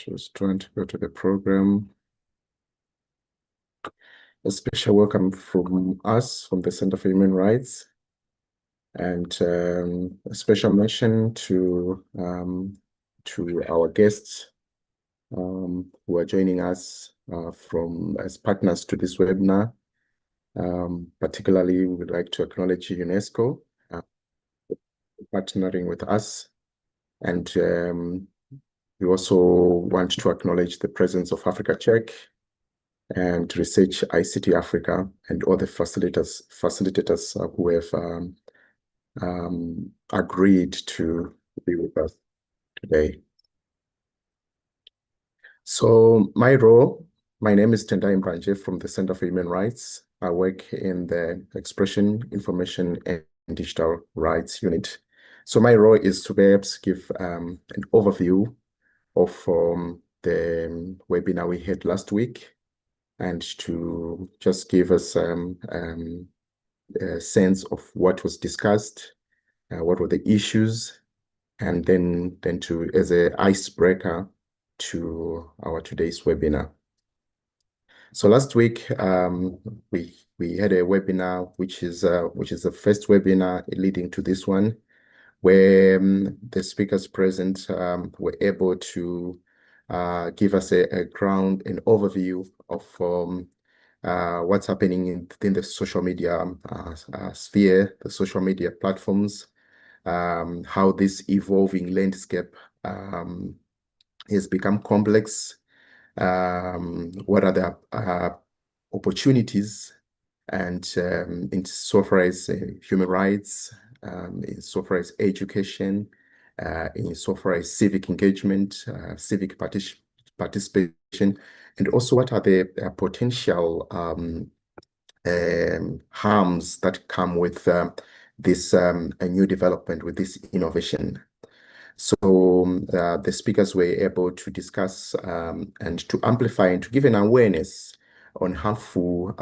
Just trying to go to the program. A special welcome from us, from the Center for Human Rights, and a special mention to our guests who are joining us from as partners to this webinar. Particularly, we would like to acknowledge UNESCO partnering with us, and we also want to acknowledge the presence of Africa Check and Research ICT Africa and all the facilitators who have agreed to be with us today. So my name is Tendai Mbranje from the Center for Human Rights. I work in the Expression, Information, and Digital Rights Unit. So my role is to perhaps give an overview of the webinar we had last week, and to just give us a sense of what was discussed, what were the issues, and then to as an icebreaker to our today's webinar. So last week we had a webinar which is the first webinar leading to this one, where the speakers present were able to give us a ground, an overview of what's happening in the social media sphere, the social media platforms, how this evolving landscape has become complex, what are the opportunities, and in so far as human rights, in so far as education, in so far as civic engagement, civic participation, and also what are the potential harms that come with this a new development, with this innovation. So the speakers were able to discuss and to amplify and to give an awareness on harmful,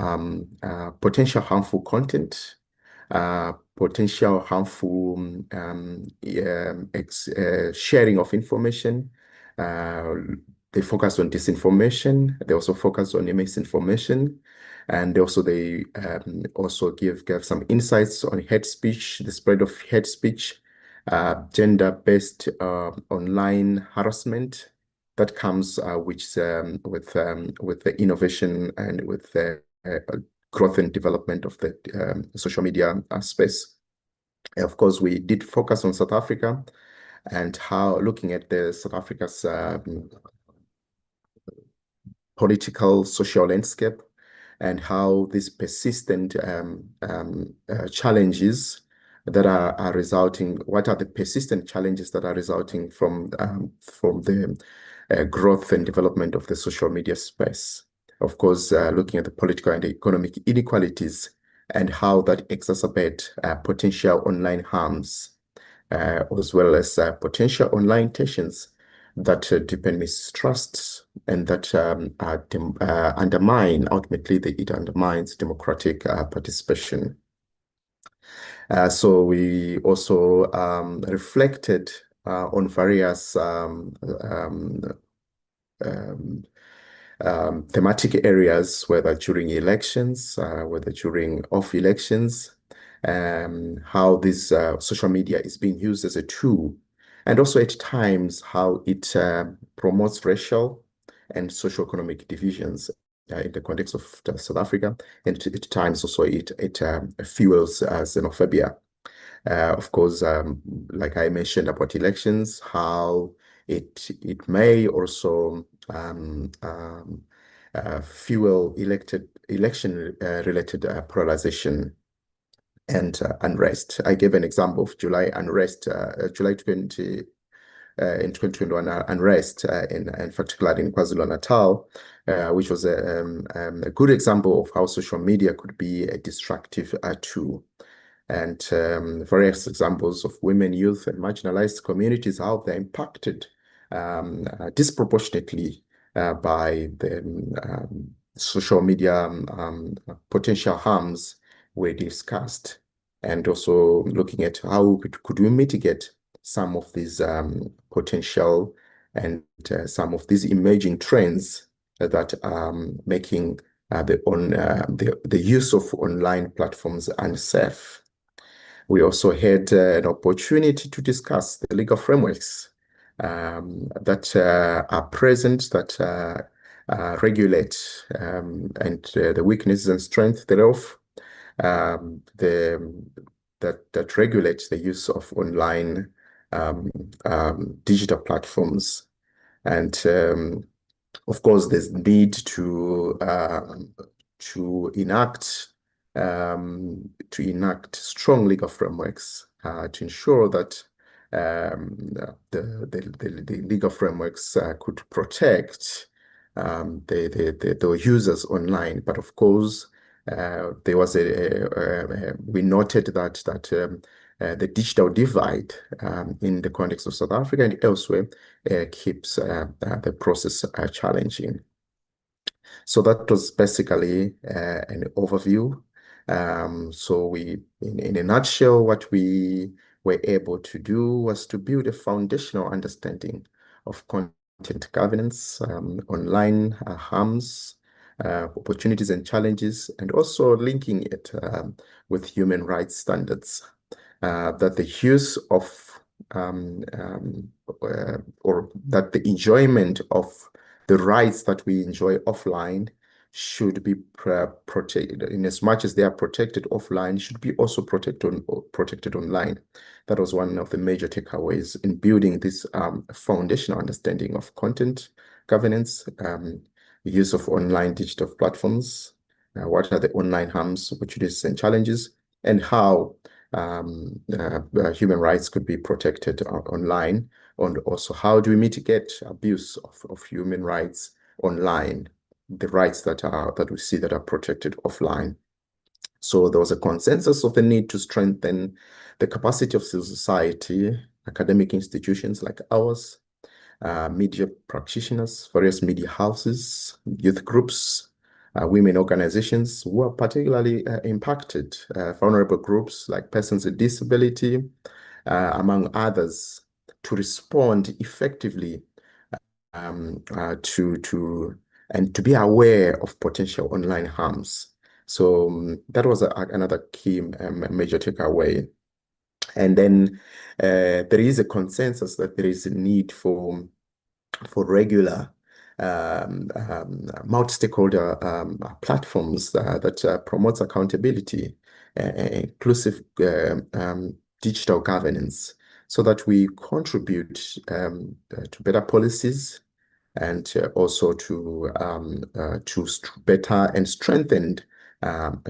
potential harmful content, potential harmful sharing of information. They focus on disinformation. They also focus on misinformation, and they also give some insights on hate speech, the spread of hate speech, gender-based online harassment that comes with the innovation and with the growth and development of the social media space. Of course, we did focus on South Africa and how looking at the South Africa's political social landscape, and how these persistent challenges that are resulting, what are the persistent challenges that are resulting from the growth and development of the social media space. Of course, looking at the political and economic inequalities and how that exacerbate potential online harms, as well as potential intentional tensions that deepen mistrust and that undermine, ultimately, it undermines democratic participation. So we also reflected on various thematic areas, whether during elections, whether during off elections, how this social media is being used as a tool, and also at times how it promotes racial and socioeconomic divisions in the context of South Africa, and at times also it fuels xenophobia. Of course, like I mentioned about elections, how it may also fuel election related polarization and unrest. I gave an example of July unrest, July 20 in 2021 unrest, in particular in KwaZulu-Natal, which was a good example of how social media could be a destructive tool. And various examples of women, youth, and marginalized communities, how they're impacted disproportionately by the social media potential harms were discussed, and also looking at how could we mitigate some of these potential and some of these emerging trends that are making the use of online platforms unsafe. We also had an opportunity to discuss the legal frameworks that are present, that regulate and the weaknesses and strength thereof, that regulates the use of online digital platforms. And of course, there's need to enact strong legal frameworks to ensure that the legal frameworks could protect the users online. But of course, there was we noted that the digital divide in the context of South Africa and elsewhere keeps the process challenging. So that was basically an overview. So in a nutshell, what we were able to do was to build a foundational understanding of content governance, online harms, opportunities and challenges, and also linking it with human rights standards. That the use of or that the enjoyment of the rights that we enjoy offline should be protected, in as much as they are protected offline, should be also protected online. That was one of the major takeaways in building this foundational understanding of content governance, the use of online digital platforms, what are the online harms, opportunities, and challenges, and how human rights could be protected online, and also how do we mitigate abuse of human rights online, the rights that we see that are protected offline. So there was a consensus of the need to strengthen the capacity of civil society, academic institutions like ours, media practitioners, various media houses, youth groups, women organizations who are particularly impacted, vulnerable groups like persons with disability, among others, to respond effectively to be aware of potential online harms. So that was another key major takeaway. And then there is a consensus that there is a need for regular multi-stakeholder platforms that promotes accountability, inclusive digital governance, so that we contribute to better policies and also to better and strengthened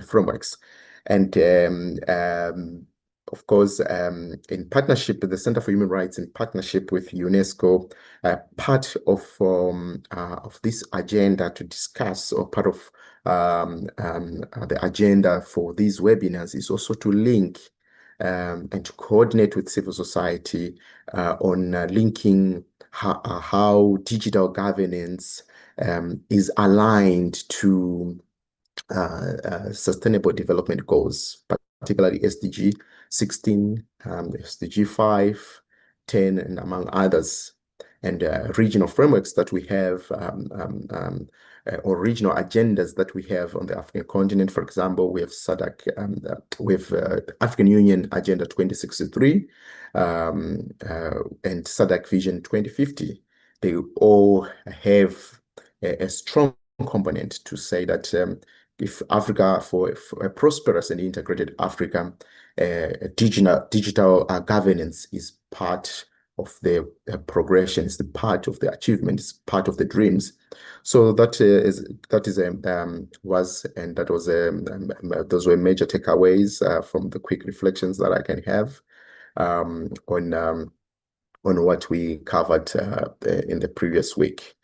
frameworks. And of course, in partnership with the Center for Human Rights, in partnership with UNESCO, part of this agenda to discuss, or part of the agenda for these webinars, is also to link and to coordinate with civil society on linking how digital governance is aligned to sustainable development goals, particularly SDG 16, SDG 5, 10, and among others, and regional frameworks that we have, or regional agendas that we have on the African continent. For example, we have SADC, with African Union Agenda 2063, and SADC Vision 2050. They all have a strong component to say that if Africa, for a prosperous and integrated Africa, digital governance is part of the progression, is the part of the achievement, is part of the dreams. So those were major takeaways from the quick reflections that I can have on what we covered in the previous week.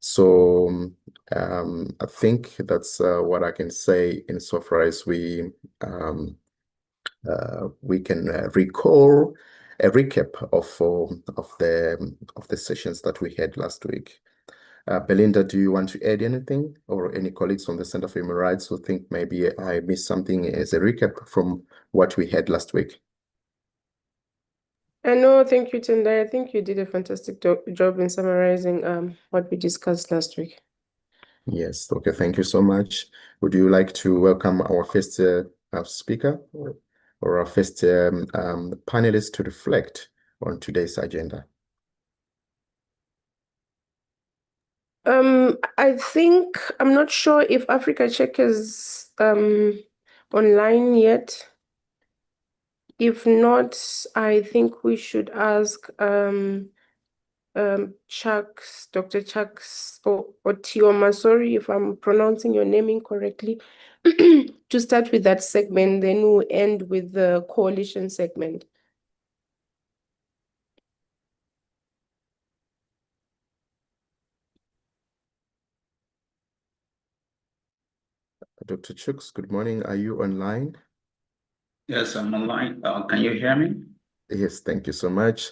So I think that's what I can say insofar as we can recall a recap of the sessions that we had last week. Belinda, do you want to add anything, or any colleagues from the Center for Human Rights who think maybe I missed something as a recap from what we had last week? No, thank you, Tendai. I think you did a fantastic job in summarizing what we discussed last week. Yes, okay, thank you so much. Would you like to welcome our first speaker or our first panelist to reflect on today's agenda? I think I'm not sure if Africa Check is online yet. If not, I think we should ask Chucks, Dr. Chucks or Tioma, sorry if I'm pronouncing your name incorrectly, to start with that segment, then we'll end with the coalition segment. Dr. Chooks, good morning. Are you online? Yes, I'm online. Can you hear me? Yes, thank you so much.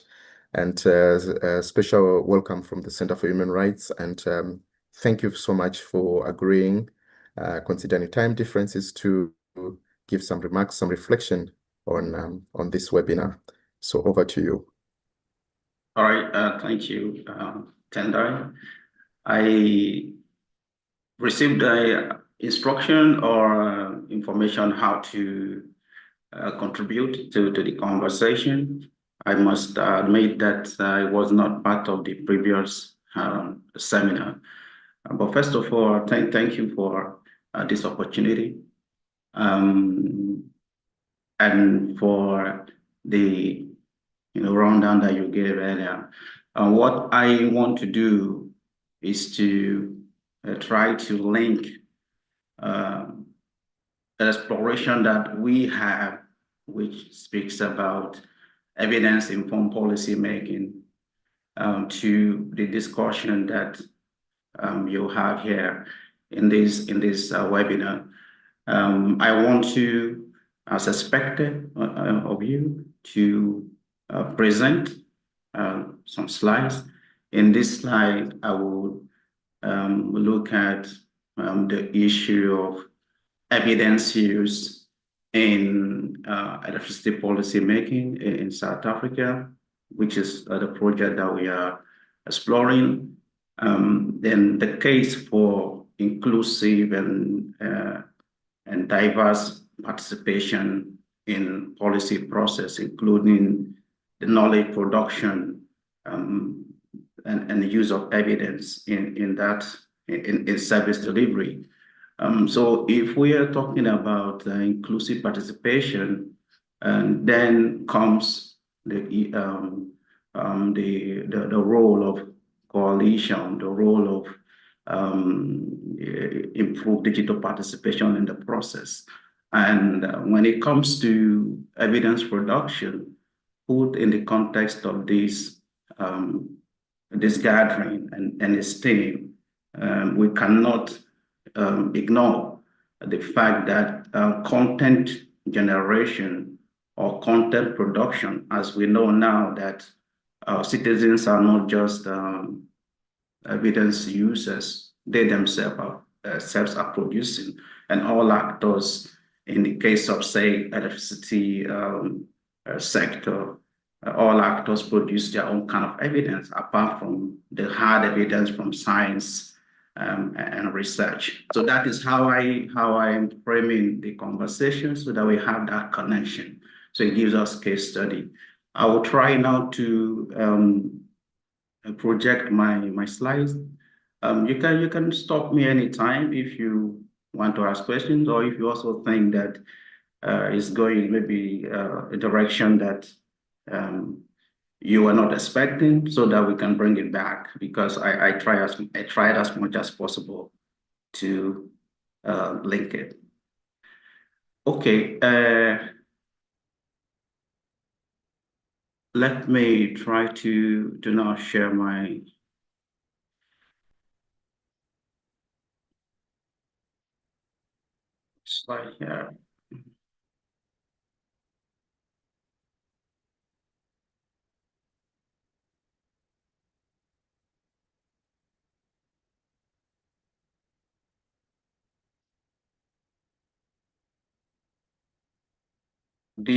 And a special welcome from the Center for Human Rights. And thank you so much for agreeing, considering time differences, to give some remarks, some reflection on this webinar. So over to you. All right. Thank you, Tendai. I received a instruction or information how to contribute to the conversation. I must admit that I was not part of the previous seminar. But first of all, thank you for this opportunity and for the rundown that you gave earlier. What I want to do is to try to link uh, the exploration that we have, which speaks about evidence-informed policy making, to the discussion that you have here in this webinar. I want to, as expected of you, to present some slides. In this slide, I will look at the issue of evidence use in electricity policy making in South Africa, which is the project that we are exploring. Then the case for inclusive and diverse participation in policy process, including the knowledge production and the use of evidence in service delivery. So if we are talking about inclusive participation, then comes the role of coalition, the role of improve digital participation in the process. And when it comes to evidence production, put in the context of this gathering and its theme, we cannot ignore the fact that content generation or content production, as we know now that citizens are not just evidence users, they themselves are producing, and all actors, in the case of, say, electricity sector, all actors produce their own kind of evidence, apart from the hard evidence from science and research. So that is how I am framing the conversation, so that we have that connection. So it gives us case study. I will try now to project my slides. You can stop me anytime if you want to ask questions, or if you also think that is going maybe a direction that you are not expecting, so that we can bring it back, because I tried as much as possible to link it. Okay, let me try to now share my slide here. Do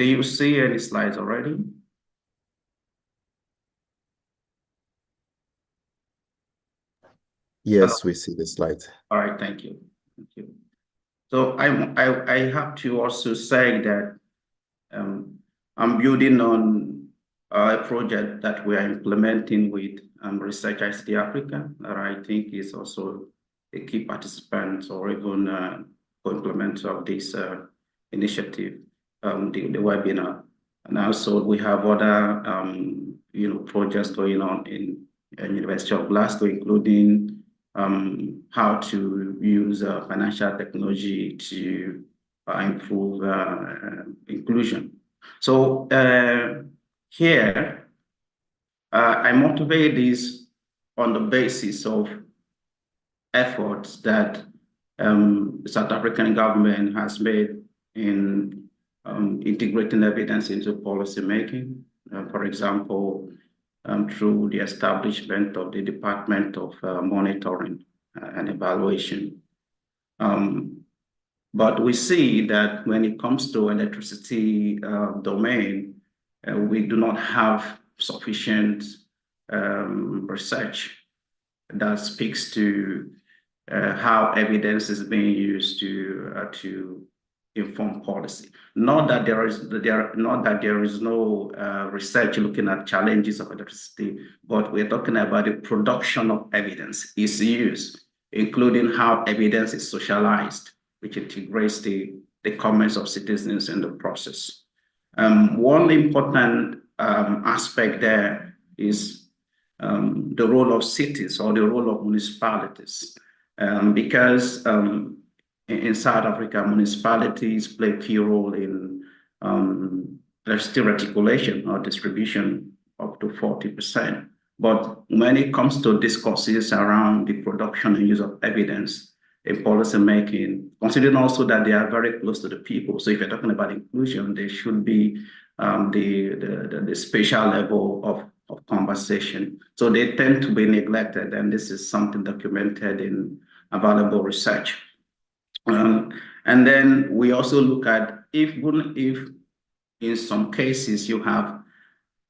you see any slides already? Yes, we see the slides. All right, thank you. Thank you. So I have to also say that I'm building on a project that we are implementing with Research ICT Africa, that I think is also a key participant or even co-implementer of this initiative, the webinar. And also we have other projects going on in University of Glasgow, including how to use financial technology to improve inclusion. So here, I motivate this on the basis of efforts that the South African government has made in integrating evidence into policy making. For example, through the establishment of the Department of Monitoring and Evaluation. But we see that when it comes to electricity domain, we do not have sufficient research that speaks to how evidence is being used to inform policy. Not that there is no research looking at challenges of electricity, but we're talking about the production of evidence, its use, including how evidence is socialized, which integrates the comments of citizens in the process. One important aspect there is the role of cities or the role of municipalities, because in South Africa, municipalities play a key role in electricity reticulation or distribution up to 40%. But when it comes to discourses around the production and use of evidence in policy making, considering also that they are very close to the people. So if you're talking about inclusion, there should be the spatial level of conversation. So they tend to be neglected, and this is something documented in available research. And then we also look at if in some cases you have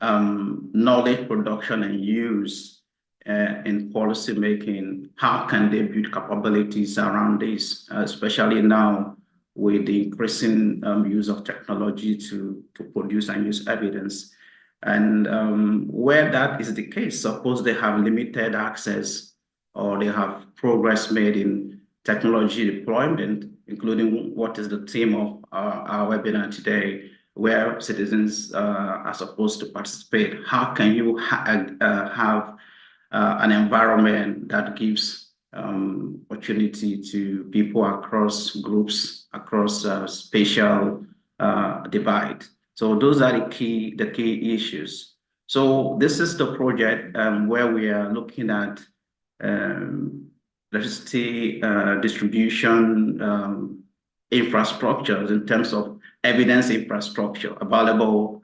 knowledge production and use in policy making, how can they build capabilities around this, especially now with the increasing use of technology to produce and use evidence. And where that is the case, suppose they have limited access or they have progress made in technology deployment, including what is the theme of our webinar today, where citizens are supposed to participate. How can you have an environment that gives opportunity to people across groups, across spatial divide? So those are the key issues. So this is the project where we are looking at electricity distribution infrastructures in terms of evidence infrastructure, available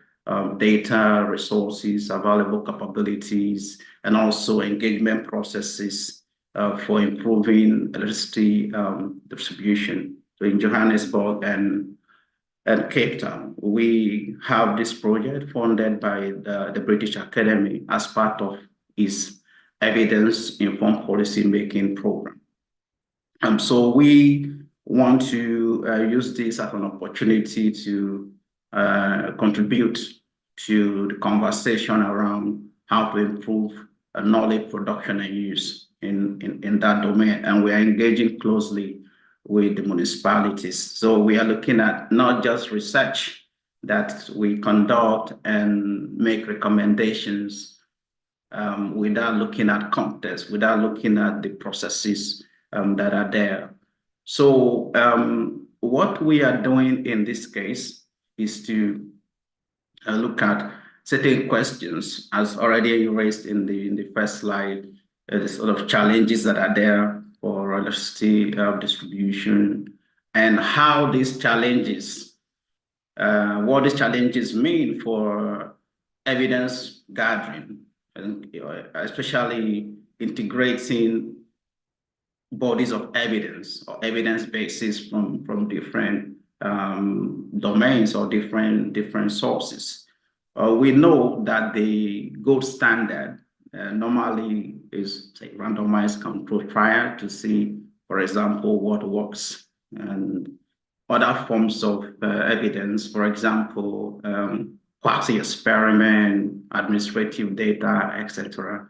data, resources, available capabilities, and also engagement processes for improving electricity distribution. So in Johannesburg and Cape Town, we have this project funded by the British Academy as part of its evidence-informed policy-making program. So we want to use this as an opportunity to contribute to the conversation around how to improve knowledge production and use in that domain. And we are engaging closely with the municipalities. So we are looking at not just research that we conduct and make recommendations without looking at context, without looking at the processes that are there. So what we are doing in this case is to look at certain questions, as already raised in the first slide, the sort of challenges that are there for electricity distribution, and how these challenges, what these challenges mean for evidence gathering, and especially integrating bodies of evidence or evidence bases from different domains or different sources. We know that the gold standard normally is a randomized control trial to see, for example, what works, and other forms of evidence, for example, quasi-experiment, administrative data, etc.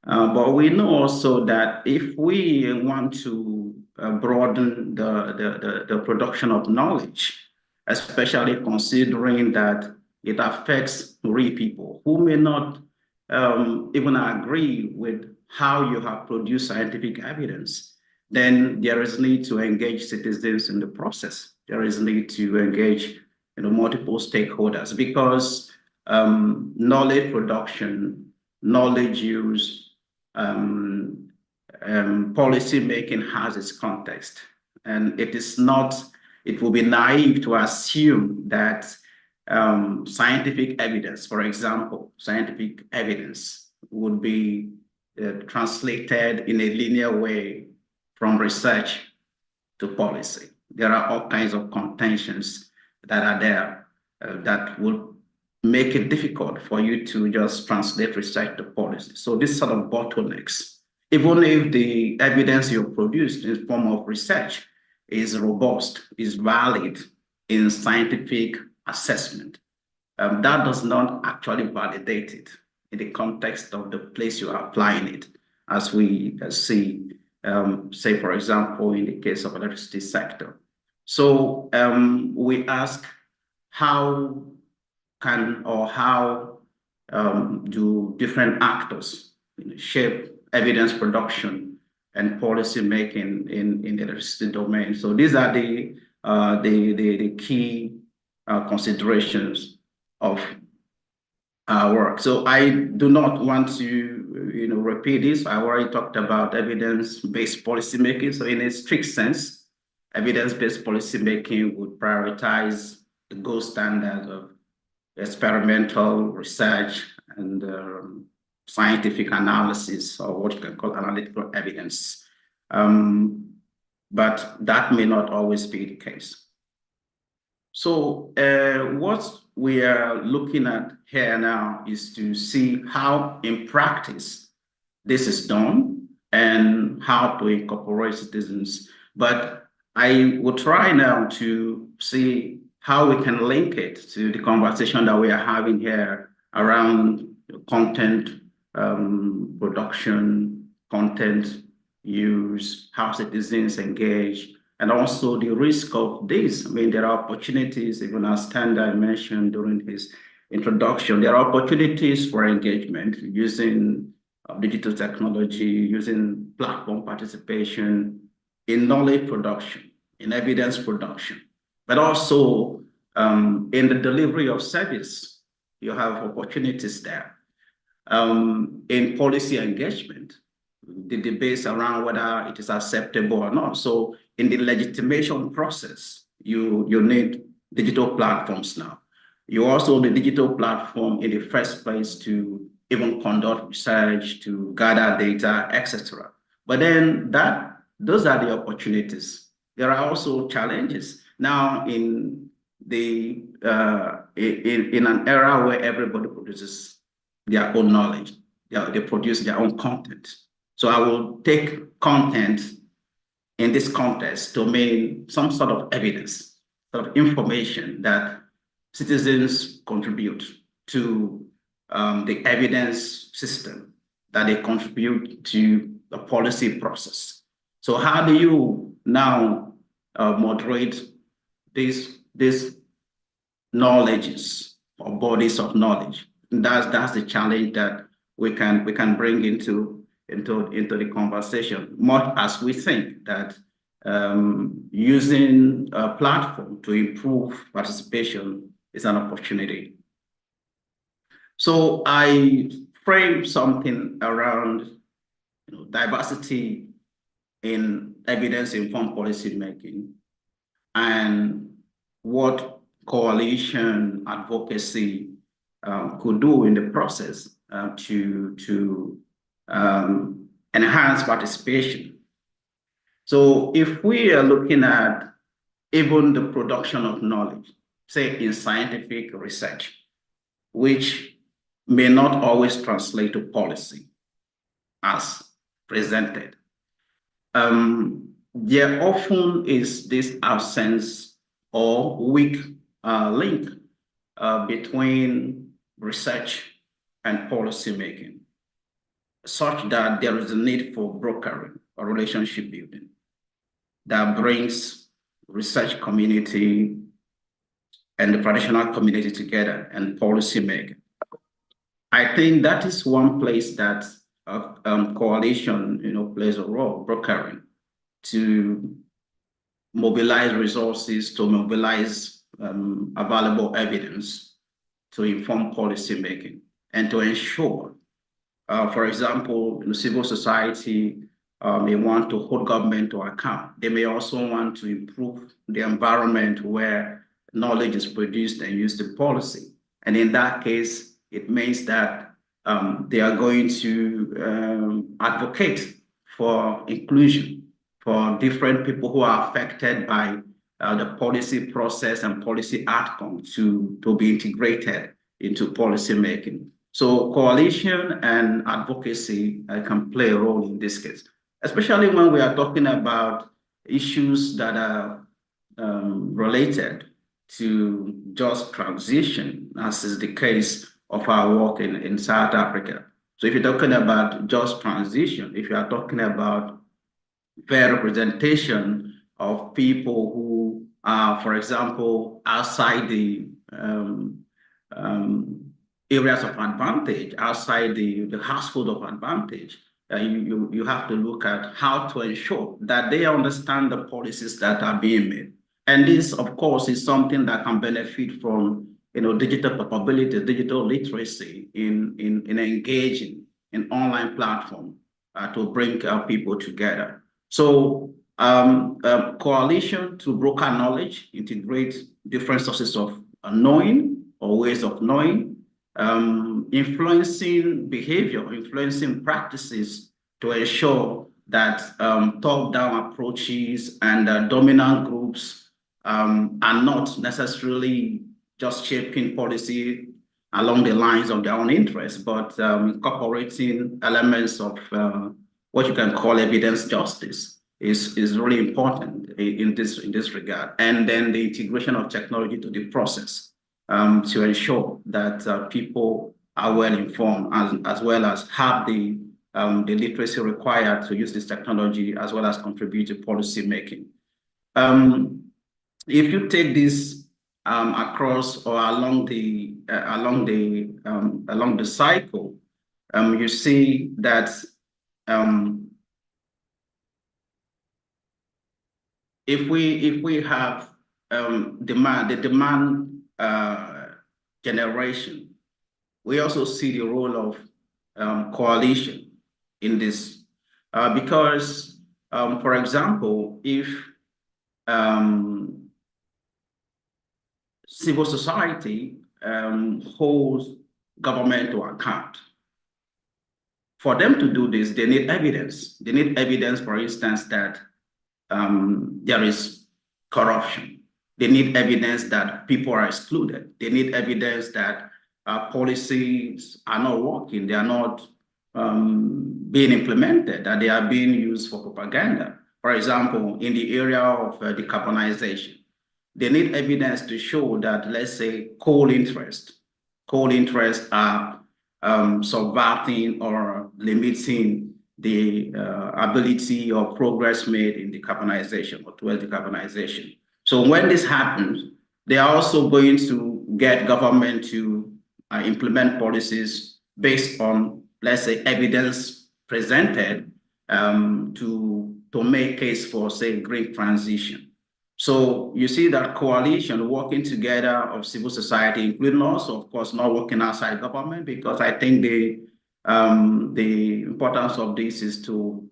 But we know also that if we want to broaden the production of knowledge, especially considering that it affects real people who may not even agree with how you have produced scientific evidence, then there is need to engage citizens in the process. There is need to engage multiple stakeholders, because knowledge production, knowledge use, policy making has its context, and it will be naive to assume that scientific evidence, for example, scientific evidence would be translated in a linear way from research to policy. There are all kinds of contentions that are there that would make it difficult for you to just translate research to policy. So this sort of bottlenecks, even if the evidence you produced in the form of research is robust, is valid in scientific assessment, that does not actually validate it in the context of the place you are applying it, as we see, say, for example, in the case of electricity sector. So we ask, how do different actors shape evidence production and policy making in the electricity domain? So these are the key considerations of our work. So I do not want to repeat this. I already talked about evidence-based policymaking. So in a strict sense, evidence-based policymaking would prioritize the gold standards of experimental research and scientific analysis, or what you can call analytical evidence. But that may not always be the case. So what we are looking at here now is to see how in practice this is done and how to incorporate citizens. But I will try now to see how we can link it to the conversation that we are having here around content production, content use, how citizens engage, and also the risk of this. I mean, there are opportunities, even as Tanda mentioned during his introduction, there are opportunities for engagement using digital technology, using platform participation in knowledge production, in evidence production, but also in the delivery of service. You have opportunities there. In policy engagement, the debates around whether it is acceptable or not. So in the legitimation process, you need digital platforms now. You also need digital platform in the first place to even conduct research, to gather data, etc. But then those are the opportunities. There are also challenges. Now in an era where everybody produces their own knowledge, they produce their own content. So I will take content in this context to mean some sort of evidence, sort of information that citizens contribute to the evidence system, that they contribute to the policy process. So how do you now moderate these knowledges or bodies of knowledge? And that's the challenge that we can bring into the conversation, much as we think that using a platform to improve participation is an opportunity. So I frame something around diversity in evidence-informed policy making, and what coalition advocacy could do in the process to enhance participation. So if we are looking at even the production of knowledge, say in scientific research, which may not always translate to policy, as presented. There often is this absence or weak link between research and policy making, such that there is a need for brokering or relationship building that brings research community and the traditional community together and policy making. I think that is one place that coalition, plays a role, brokering, to mobilize resources, to mobilize available evidence to inform policy making and to ensure, for example, civil society may want to hold government to account. They may also want to improve the environment where knowledge is produced and used in policy. And in that case, it means that they are going to advocate for inclusion for different people who are affected by the policy process and policy outcome to be integrated into policy making. So coalition and advocacy can play a role in this case, especially when we are talking about issues that are related to just transition, as is the case of our work in South Africa. So if you're talking about just transition, if you are talking about fair representation of people who are, for example, outside the areas of advantage, outside the household of advantage, you have to look at how to ensure that they understand the policies that are being made. And this, of course, is something that can benefit from digital capability, digital literacy in engaging in online platform to bring people together. So coalition to broker knowledge, integrate different sources of knowing or ways of knowing, influencing behavior, influencing practices to ensure that top-down approaches and dominant groups are not necessarily just shaping policy along the lines of their own interests, but incorporating elements of what you can call evidence justice is really important in this regard. And then the integration of technology to the process to ensure that people are well informed as well as have the literacy required to use this technology as well as contribute to policy making. If you take this across or along the cycle, you see that if we have the demand generation, we also see the role of coalition in this because, for example, if civil society holds government to account. For them to do this, they need evidence. They need evidence, for instance, that there is corruption. They need evidence that people are excluded. They need evidence that policies are not working. They are not being implemented, that they are being used for propaganda. For example, in the area of decarbonization, they need evidence to show that, let's say, coal interests are subverting or limiting the ability or progress made in decarbonization or towards decarbonization. So when this happens, they are also going to get government to implement policies based on, let's say, evidence presented to make case for, say, green transition. So you see that coalition working together of civil society, including also, of course, not working outside government, because I think the importance of this is to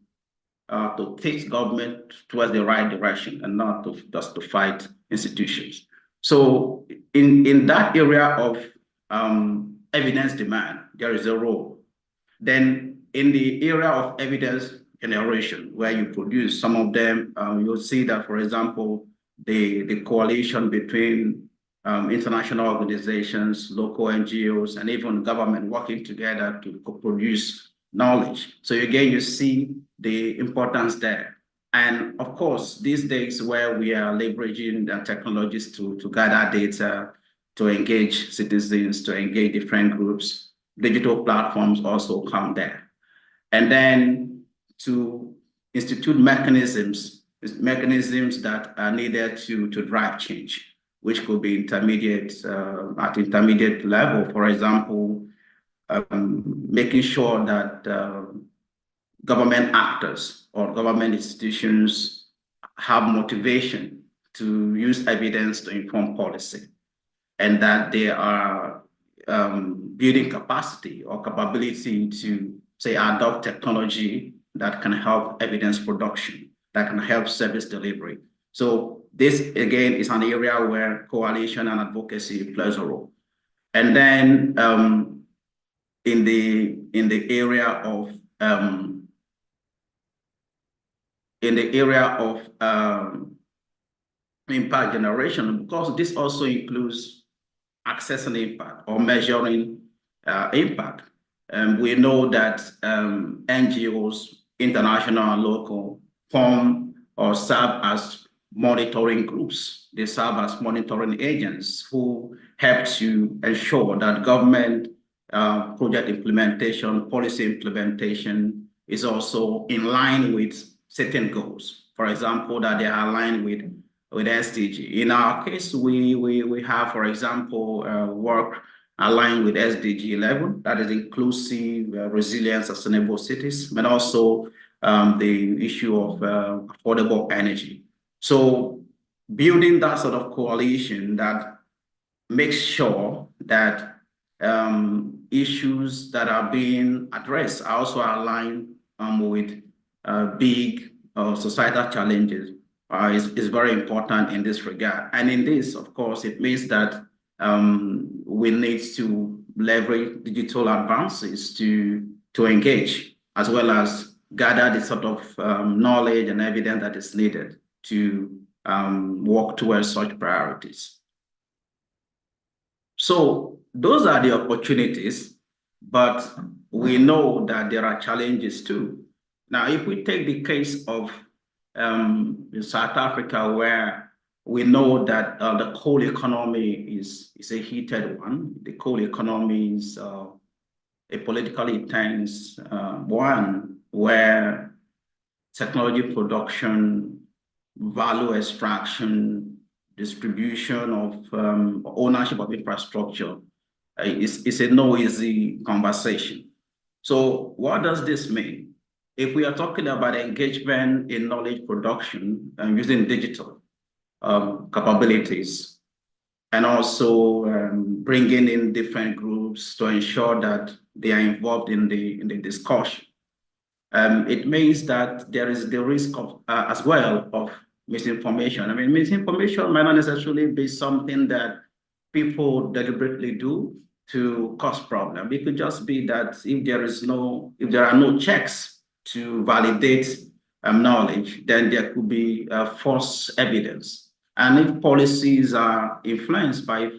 take government towards the right direction and not just to fight institutions. So in that area of evidence demand, there is a role. Then in the area of evidence generation, where you produce some of them, you'll see that, for example, the coalition between international organizations, local NGOs, and even government working together to produce knowledge. So again, you see the importance there. And of course, these days where we are leveraging the technologies to gather data, to engage citizens, to engage different groups, digital platforms also come there. And then to institute mechanisms that are needed to drive change, which could be at intermediate level. For example, making sure that government actors or government institutions have motivation to use evidence to inform policy, and that they are building capacity or capability to, say, adopt technology that can help evidence production, that can help service delivery. So this, again, is an area where coalition and advocacy plays a role. And then in the area of impact generation, because this also includes assessing impact or measuring impact. We know that NGOs, international and local, form or serve as monitoring groups. They serve as monitoring agents who help to ensure that government project implementation, policy implementation is also in line with certain goals. For example, that they are aligned with SDG. In our case, we have, for example, work aligned with SDG 11, that is inclusive, resilient, sustainable cities, but also the issue of affordable energy. So building that sort of coalition that makes sure that issues that are being addressed are also aligned with big societal challenges is very important in this regard. And in this, of course, it means that we need to leverage digital advances to engage, as well as gather the sort of knowledge and evidence that is needed to work towards such priorities. So those are the opportunities, but we know that there are challenges too. Now, if we take the case of South Africa, where we know that the coal economy is a heated one. The coal economy is a politically tense one, where technology production, value extraction, distribution of ownership of infrastructure is a no easy conversation. So what does this mean? If we are talking about engagement in knowledge production and using digital capabilities, and also bringing in different groups to ensure that they are involved in the discussion, it means that there is the risk of as well of misinformation. I mean, misinformation might not necessarily be something that people deliberately do to cause problem. It could just be that if there are no checks to validate knowledge, then there could be false evidence. And if policies are influenced by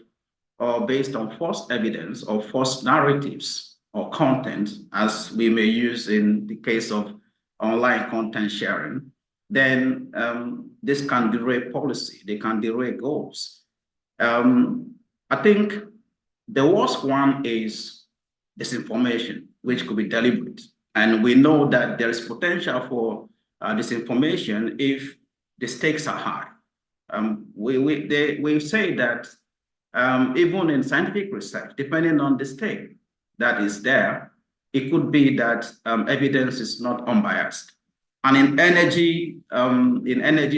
or based on false evidence or false narratives or content, as we may use in the case of online content sharing, then this can derail policy, they can derail goals. I think the worst one is disinformation, which could be deliberate. And we know that there is potential for disinformation if the stakes are high. We say that even in scientific research, depending on the stake that is there, it could be that evidence is not unbiased. And in energy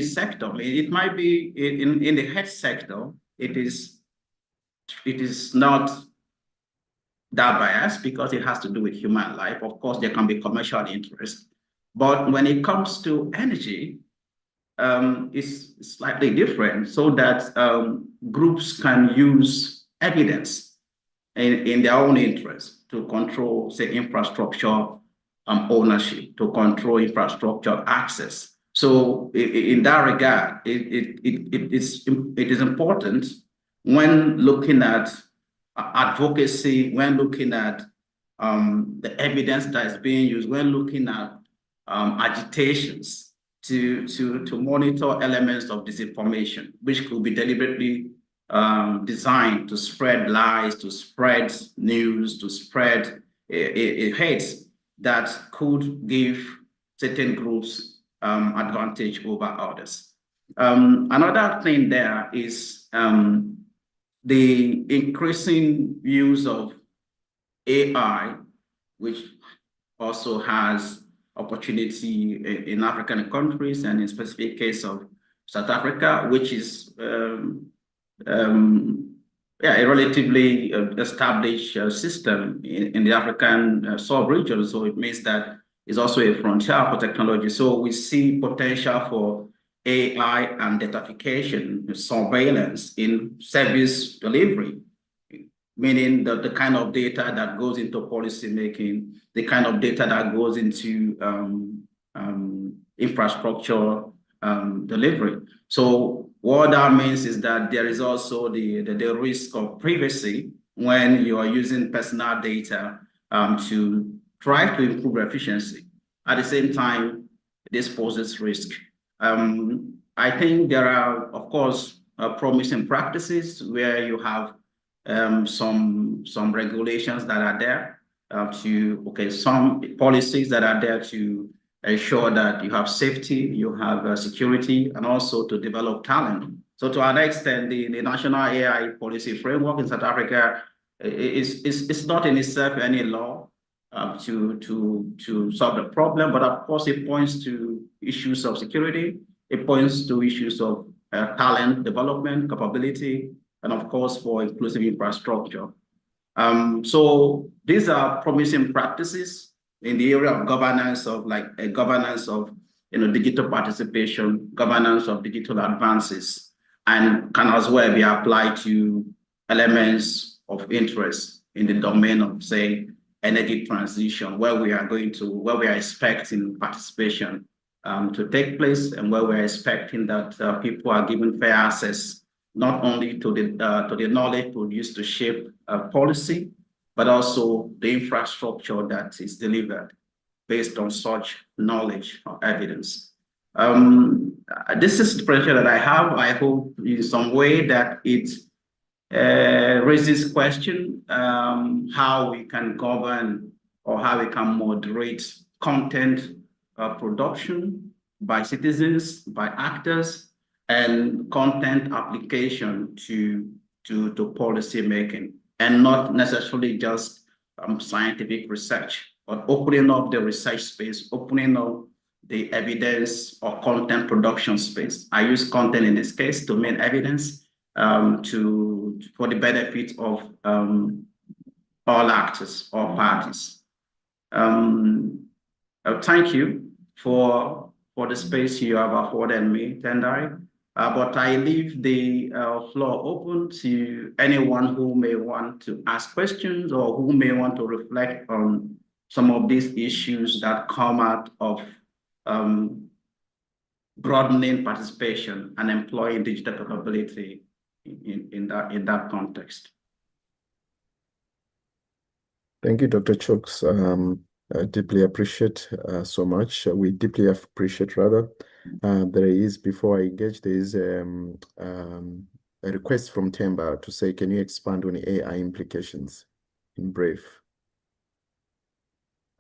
sector, it might be in the health sector, it is not that biased because it has to do with human life. Of course, there can be commercial interest. But when it comes to energy, it's slightly different, so that groups can use evidence in their own interest to control, say, infrastructure ownership, to control infrastructure access. So in that regard, it is important when looking at advocacy, when looking at the evidence that is being used when looking at agitations to monitor elements of disinformation, which could be deliberately designed to spread lies, to spread news, to spread hate that could give certain groups advantage over others. Another thing there is the increasing use of AI, which also has opportunity in African countries, and in specific case of South Africa, which is a relatively established system in the African sub-region. So it means that it's also a frontier for technology. So we see potential for AI and datafication, surveillance in service delivery, meaning the kind of data that goes into policy making, the kind of data that goes into infrastructure delivery. So what that means is that there is also the risk of privacy when you are using personal data to try to improve efficiency. At the same time, this poses risk. I think there are, of course, promising practices where you have some regulations that are there some policies that are there to ensure that you have safety, you have security, and also to develop talent. So to an extent, the National AI Policy Framework in South Africa is not in itself any law to solve the problem, but of course it points to issues of security, it points to issues of talent development, capability, and of course for inclusive infrastructure. So these are promising practices in the area of governance of digital participation, governance of digital advances, and can as well be applied to elements of interest in the domain of, say, energy transition, where we are expecting participation to take place, and where we're expecting that people are given fair access not only to the knowledge produced to shape policy, but also the infrastructure that is delivered based on such knowledge or evidence. This is the pressure that I have. I hope in some way that it raises question how we can govern or how we can moderate content production by citizens, by actors, and content application to policy making, and not necessarily just scientific research, but opening up the research space, opening up the evidence or content production space. I use content in this case to mean evidence for the benefit of all actors, all parties. Thank you for the space you have afforded me, Tendai. But I leave the floor open to anyone who may want to ask questions or who may want to reflect on some of these issues that come out of broadening participation and employing digital capability in that context. Thank you, Dr. Chooks. I deeply appreciate so much. We deeply appreciate rather. There is, before I engage, there is a request from Temba to say, can you expand on AI implications in brief?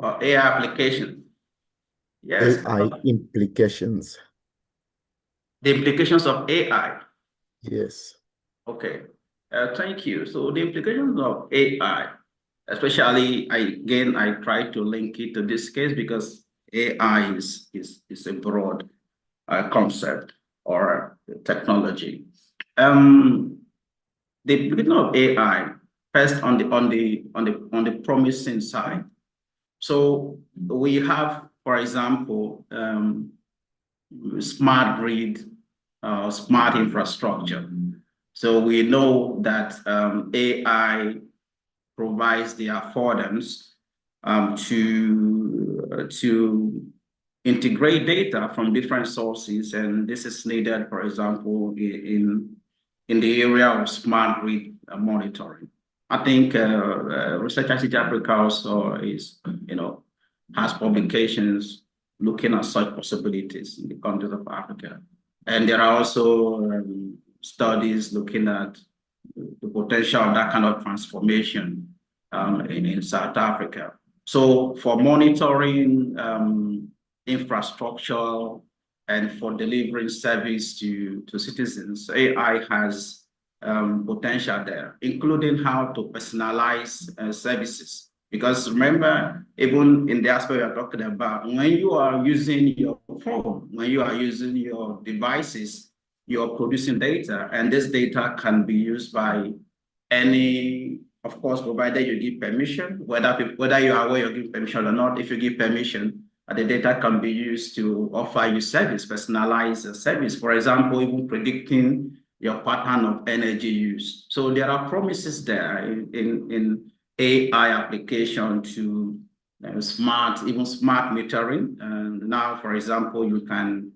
AI application. Yes. AI implications. The implications of AI. Yes. Okay. Thank you. So the implications of AI, especially, I try to link it to this case because AI is a broad concept or technology. The beginning of AI, first on the promising side. So we have, for example, smart grid, smart infrastructure. So we know that AI provides the affordance to integrate data from different sources, and this is needed, for example, in the area of smart grid monitoring. I think Research ICT Africa also is, has publications looking at such possibilities in the countries of Africa. And there are also studies looking at the potential of that kind of transformation in South Africa. So for monitoring infrastructure and for delivering service to citizens, AI has potential there, including how to personalize services. Because remember, even in the aspect we are talking about, when you are using your phone, when you are using your devices, you're producing data, and this data can be used by any, of course, provided you give permission, whether you are aware you give permission or not. If you give permission, the data can be used to offer you service, personalized service. For example, even predicting your pattern of energy use. So there are promises there in AI application to even smart metering. And now, for example, you can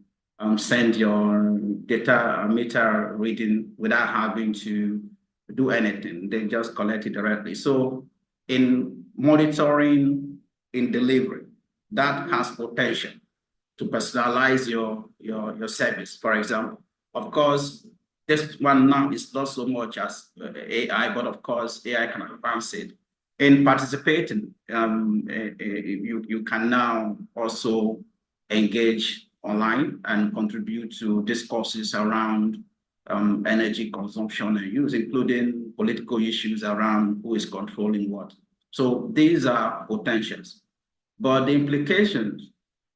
send your data meter reading without having to do anything. They just collect it directly. So in monitoring, in delivery, that has potential to personalize your service, for example. Of course, this one now is not so much as AI, but of course, AI can advance it. In participating, you can now also engage online and contribute to discourses around energy consumption and use, including political issues around who is controlling what. So these are potentials, but the implications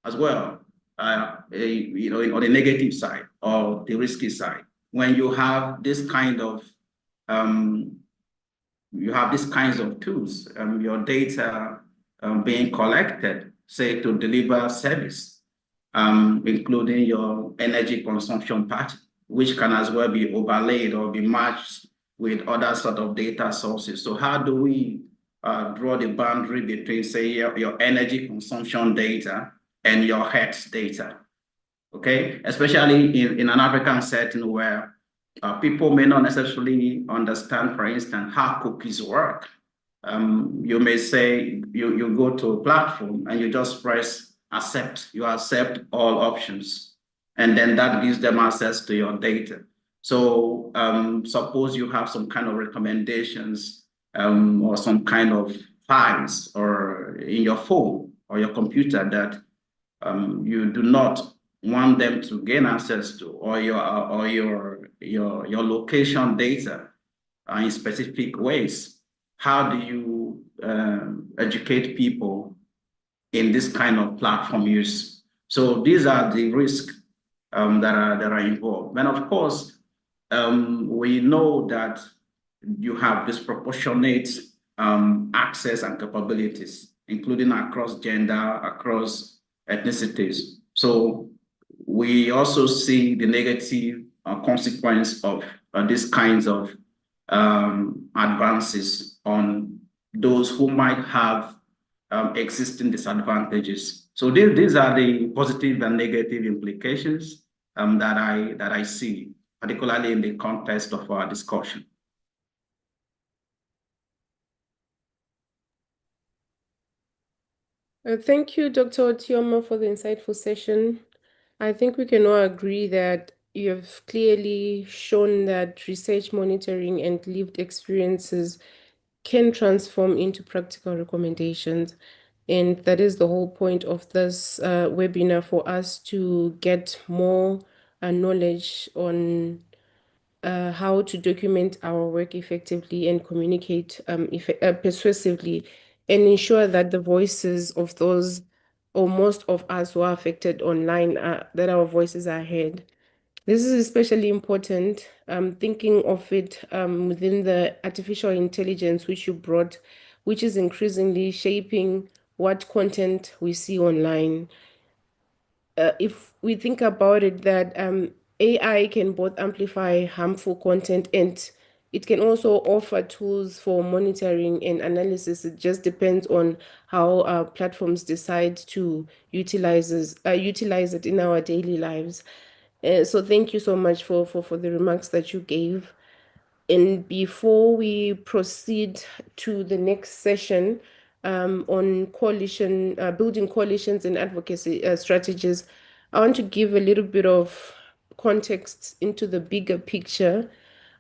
as well, on the negative side or the risky side, when you have this kind of these kinds of tools, your data being collected, say to deliver service, including your energy consumption pattern, which can as well be overlaid or be matched with other sort of data sources. So how do we draw the boundary between, say, your energy consumption data and your health data? Okay, especially in an African setting where people may not necessarily understand, for instance, how cookies work. You may say you go to a platform and you just press accept. You accept all options, and then that gives them access to your data. So suppose you have some kind of recommendations or some kind of files or in your phone or your computer that you do not want them to gain access to, or your location data in specific ways. How do you educate people in this kind of platform use? So these are the risks that are involved. And of course, we know that you have disproportionate access and capabilities, including across gender, across ethnicities. So we also see the negative consequence of these kinds of advances on those who might have existing disadvantages. So these are the positive and negative implications that I see, particularly in the context of our discussion. Thank you, Dr. Otioma, for the insightful session. I think we can all agree that you have clearly shown that research monitoring and lived experiences can transform into practical recommendations. And that is the whole point of this webinar, for us to get more knowledge on how to document our work effectively and communicate persuasively, and ensure that the voices of those, or most of us who are affected online, that our voices are heard. This is especially important, thinking of it within the artificial intelligence which you brought, which is increasingly shaping what content we see online. If we think about it, that AI can both amplify harmful content, and it can also offer tools for monitoring and analysis. It just depends on how platforms decide to utilize it in our daily lives. So thank you so much for the remarks that you gave. And before we proceed to the next session on building coalitions and advocacy strategies, I want to give a little bit of context into the bigger picture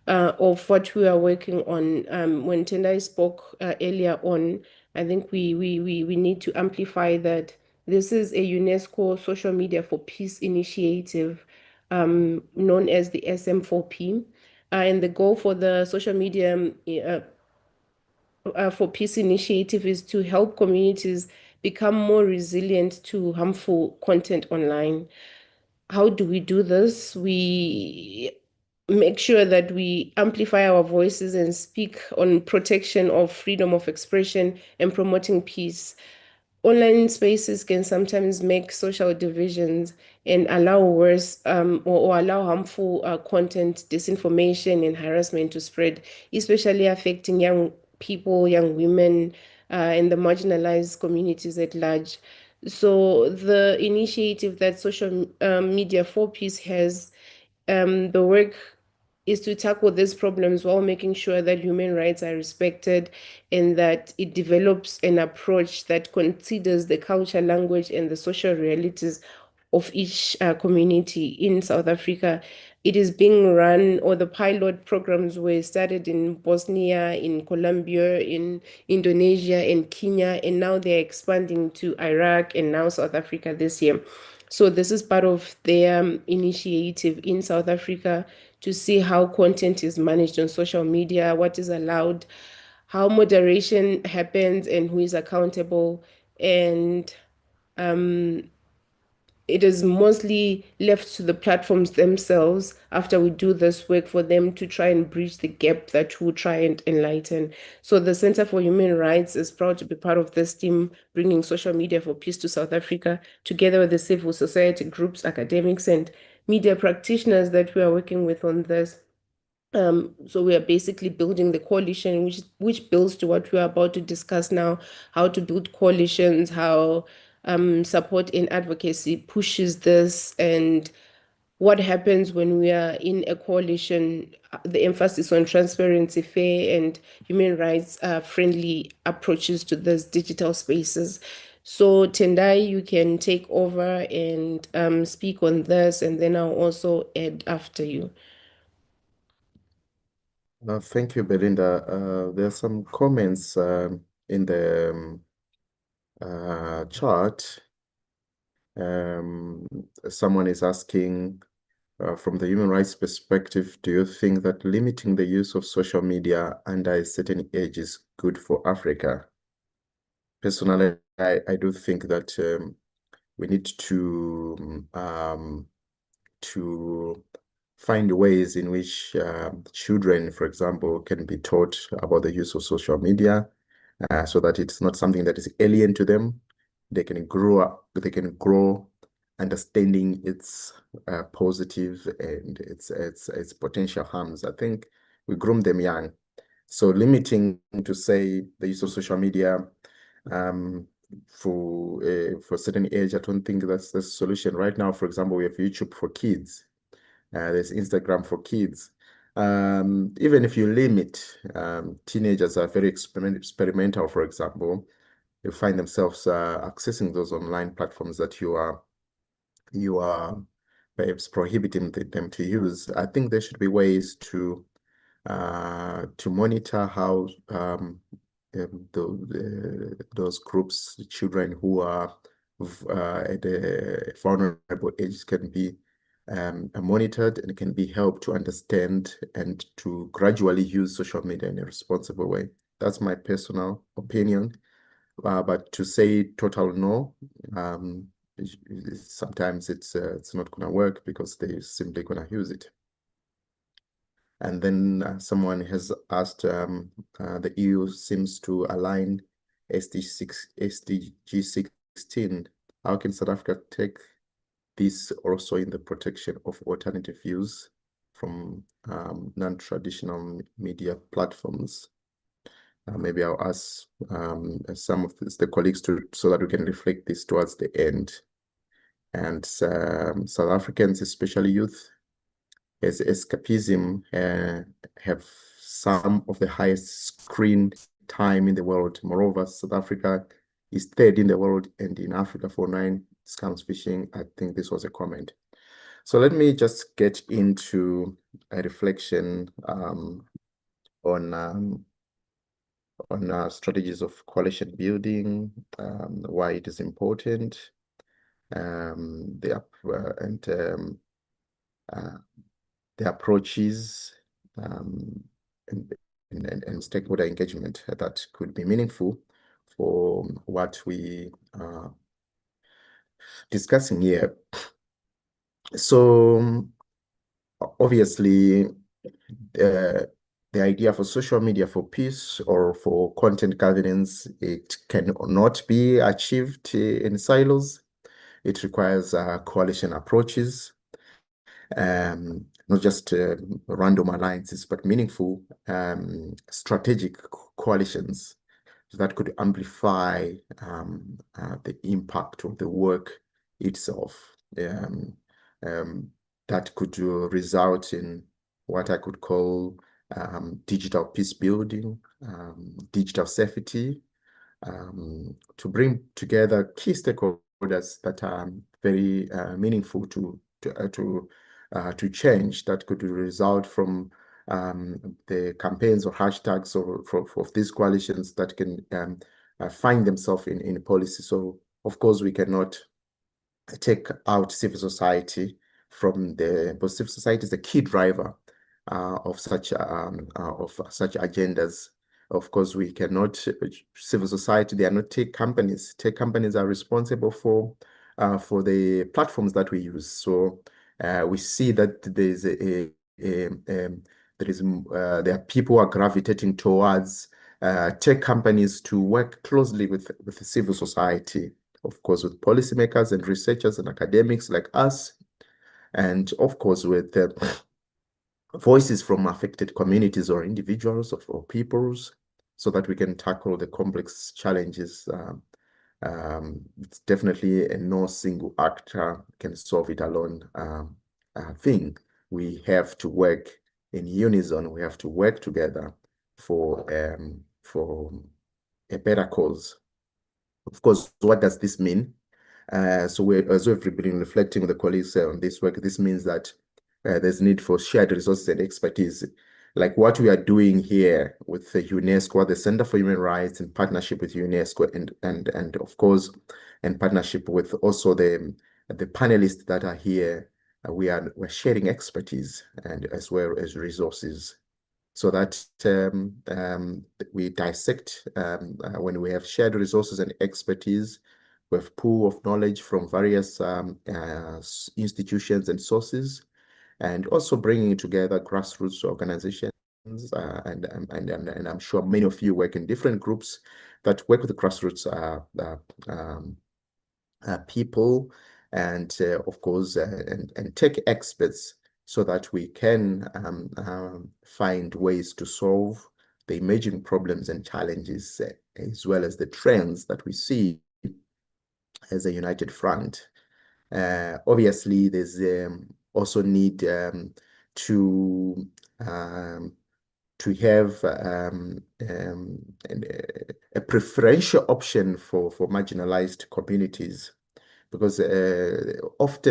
of what we are working on. When Tendai spoke earlier on, I think we need to amplify that this is a UNESCO Social Media for Peace initiative known as the SM4P. And the goal for the social media for peace initiative is to help communities become more resilient to harmful content online. How do we do this? We make sure that we amplify our voices and speak on protection of freedom of expression and promoting peace. Online spaces can sometimes make social divisions and allow worse or allow harmful content, disinformation, and harassment to spread, especially affecting young people, young women, and the marginalized communities at large. So, the initiative that Social Media for Peace has, the work is to tackle these problems while making sure that human rights are respected and that it develops an approach that considers the culture, language, and the social realities of each community in South Africa. It is being run, or the pilot programs were started in Bosnia, in Colombia, in Indonesia, and Kenya, and now they're expanding to Iraq and now South Africa this year. So this is part of their initiative in South Africa to see how content is managed on social media, what is allowed, how moderation happens, and who is accountable. And it is mostly left to the platforms themselves after we do this work for them to try and bridge the gap that we'll try and enlighten. So the Center for Human Rights is proud to be part of this team, bringing social media for peace to South Africa, together with the civil society groups, academics, and media practitioners that we are working with on this. So we are basically building the coalition, which builds to what we are about to discuss now, how to build coalitions, how support in advocacy pushes this, and what happens when we are in a coalition, the emphasis on transparency, fair, and human rights friendly approaches to these digital spaces. So Tendai, you can take over and speak on this, and then I'll also add after you. Thank you, Belinda. There are some comments in the chart. Someone is asking, from the human rights perspective, do you think that limiting the use of social media under a certain age is good for Africa? Personally, I do think that we need to find ways in which children, for example, can be taught about the use of social media so that it's not something that is alien to them. They can grow understanding its positive and its potential harms. I think we groom them young. So limiting to say the use of social media for a certain age, I don't think that's the solution. Right now, for example, we have YouTube for kids. There's Instagram for kids. Even if you limit, teenagers are very experimental, for example. They find themselves accessing those online platforms that you are perhaps prohibiting them to use. I think there should be ways to monitor how those groups, the children who are at a vulnerable age, can be monitored and can be helped to understand and to gradually use social media in a responsible way. That's my personal opinion. But to say total no, sometimes it's not going to work because they're simply going to use it. And then someone has asked, the EU seems to align SDG 16. How can South Africa take this also in the protection of alternative views from non-traditional media platforms? Maybe I'll ask some of the colleagues so that we can reflect this towards the end. And South Africans, especially youth, as escapism, have some of the highest screen time in the world. Moreover, South Africa is third in the world, and in Africa for 9 scams phishing. I think this was a comment. So let me just get into a reflection on strategies of coalition building, why it is important, the approaches, and stakeholder engagement that could be meaningful for what we are discussing here. So obviously, the idea for social media for peace or for content governance, it cannot be achieved in silos. It requires coalition approaches, not just random alliances, but meaningful strategic coalitions that could amplify the impact of the work itself. That could result in what I could call digital peace building, digital safety, to bring together key stakeholders that are very meaningful to change, that could result from the campaigns or hashtags of these coalitions that can find themselves in policy. So of course we cannot take out civil society from but civil society is a key driver of such agendas. Of course, we cannot, civil society, they are not tech companies. Tech companies are responsible for the platforms that we use. So we see that there are people who are gravitating towards tech companies to work closely with civil society, of course, with policymakers and researchers and academics like us, and of course with voices from affected communities or individuals or peoples, so that we can tackle the complex challenges. It's definitely no single actor can solve it alone thing. We have to work in unison. We have to work together for a better cause. Of course, what does this mean? So as we've been reflecting with the colleagues on this work, this means that there's need for shared resources and expertise, like what we are doing here with the UNESCO, the Center for Human Rights, in partnership with UNESCO, and of course, in partnership with also the panelists that are here. We're sharing expertise and as well as resources, so that we dissect when we have shared resources and expertise. We have pool of knowledge from various institutions and sources, and also bringing together grassroots organizations. And I'm sure many of you work in different groups that work with the grassroots people, and of course, and tech experts, so that we can find ways to solve the emerging problems and challenges, as well as the trends that we see as a united front. Obviously, there's also need to have a preferential option for marginalized communities, because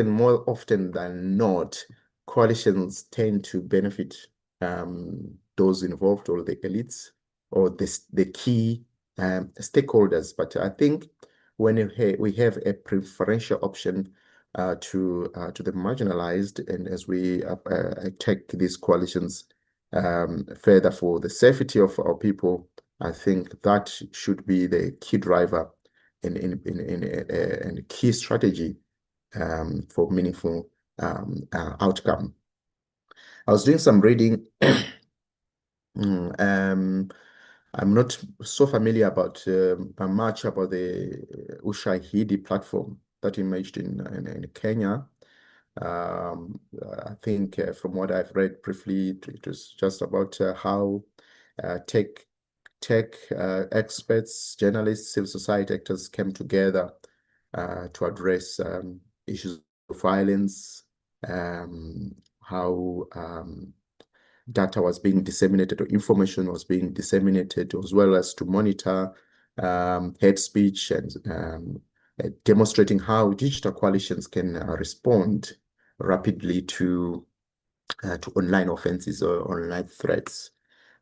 more often than not, coalitions tend to benefit those involved, or the elites, or the key stakeholders. But I think when we have a preferential option to the marginalized, and as we take these coalitions further for the safety of our people, I think that should be the key driver in a key strategy for meaningful outcome. I was doing some reading. I'm not so familiar about much about the Ushahidi platform that emerged in Kenya. I think from what I've read briefly, it was just about how tech experts, journalists, civil society actors came together to address issues of violence, how data was being disseminated or information was being disseminated, as well as to monitor hate speech and demonstrating how digital coalitions can respond rapidly to online offenses or online threats.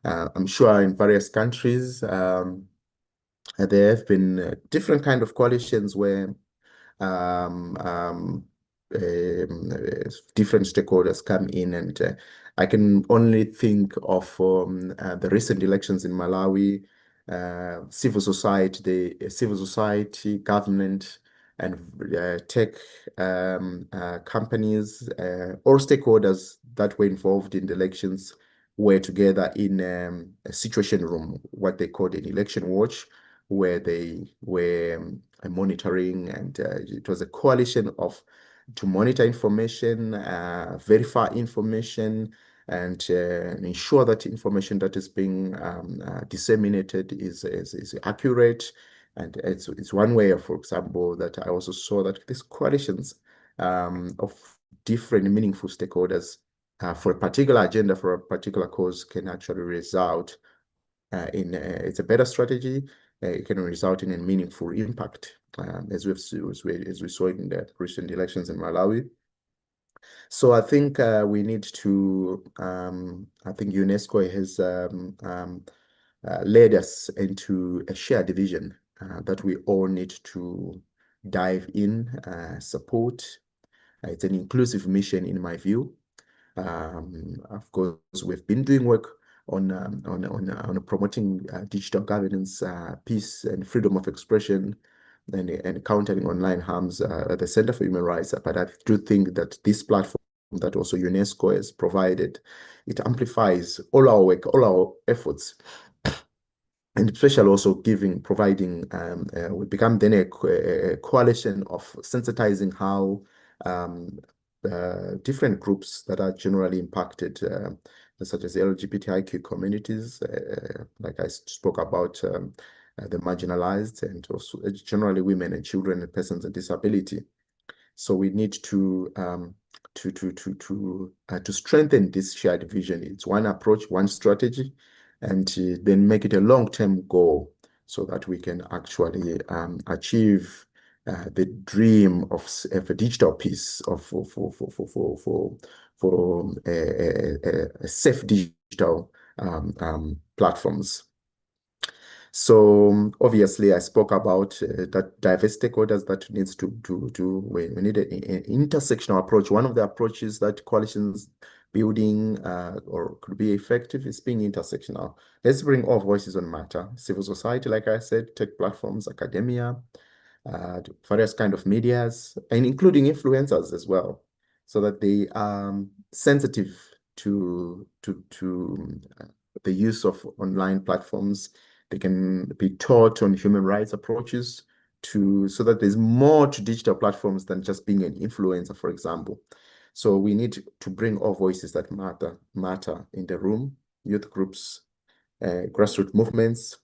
I'm sure in various countries there have been different kind of coalitions where um, um, different stakeholders come in, and I can only think of the recent elections in Malawi, civil society, government, and tech companies, all stakeholders that were involved in the elections were together in a situation room, what they called an election watch, where they were monitoring, and it was a coalition of to monitor information, verify information, and ensure that information that is being disseminated is accurate. And it's one way, for example, that I also saw that these coalitions of different meaningful stakeholders for a particular agenda, for a particular cause, can actually result in it's a better strategy. It can result in a meaningful impact, as we saw in the recent elections in Malawi. So I think we need to. I think UNESCO has led us into a shared vision that we all need to dive in, support. It's an inclusive mission, in my view. Of course, we've been doing work on promoting digital governance, peace, and freedom of expression, and countering online harms at the Center for Human Rights. But I do think that this platform that also UNESCO has provided, it amplifies all our work, all our efforts, and especially also providing, we become then a coalition of sensitizing how different groups that are generally impacted, such as the LGBTIQ communities, like I spoke about, the marginalized, and also generally women and children and persons with disability. So we need to strengthen this shared vision. It's one approach, one strategy, and then make it a long-term goal so that we can actually achieve the dream of a digital peace for a safe digital platforms. So obviously, I spoke about that diverse stakeholders that needs to we need an intersectional approach. One of the approaches that coalitions building or could be effective is being intersectional. Let's bring all voices on matter. Civil society, like I said, tech platforms, academia, various kind of medias, and including influencers as well, so that they are sensitive to the use of online platforms. They can be taught on human rights approaches so that there's more to digital platforms than just being an influencer, for example. So we need to bring all voices that matter in the room, youth groups, grassroots movements,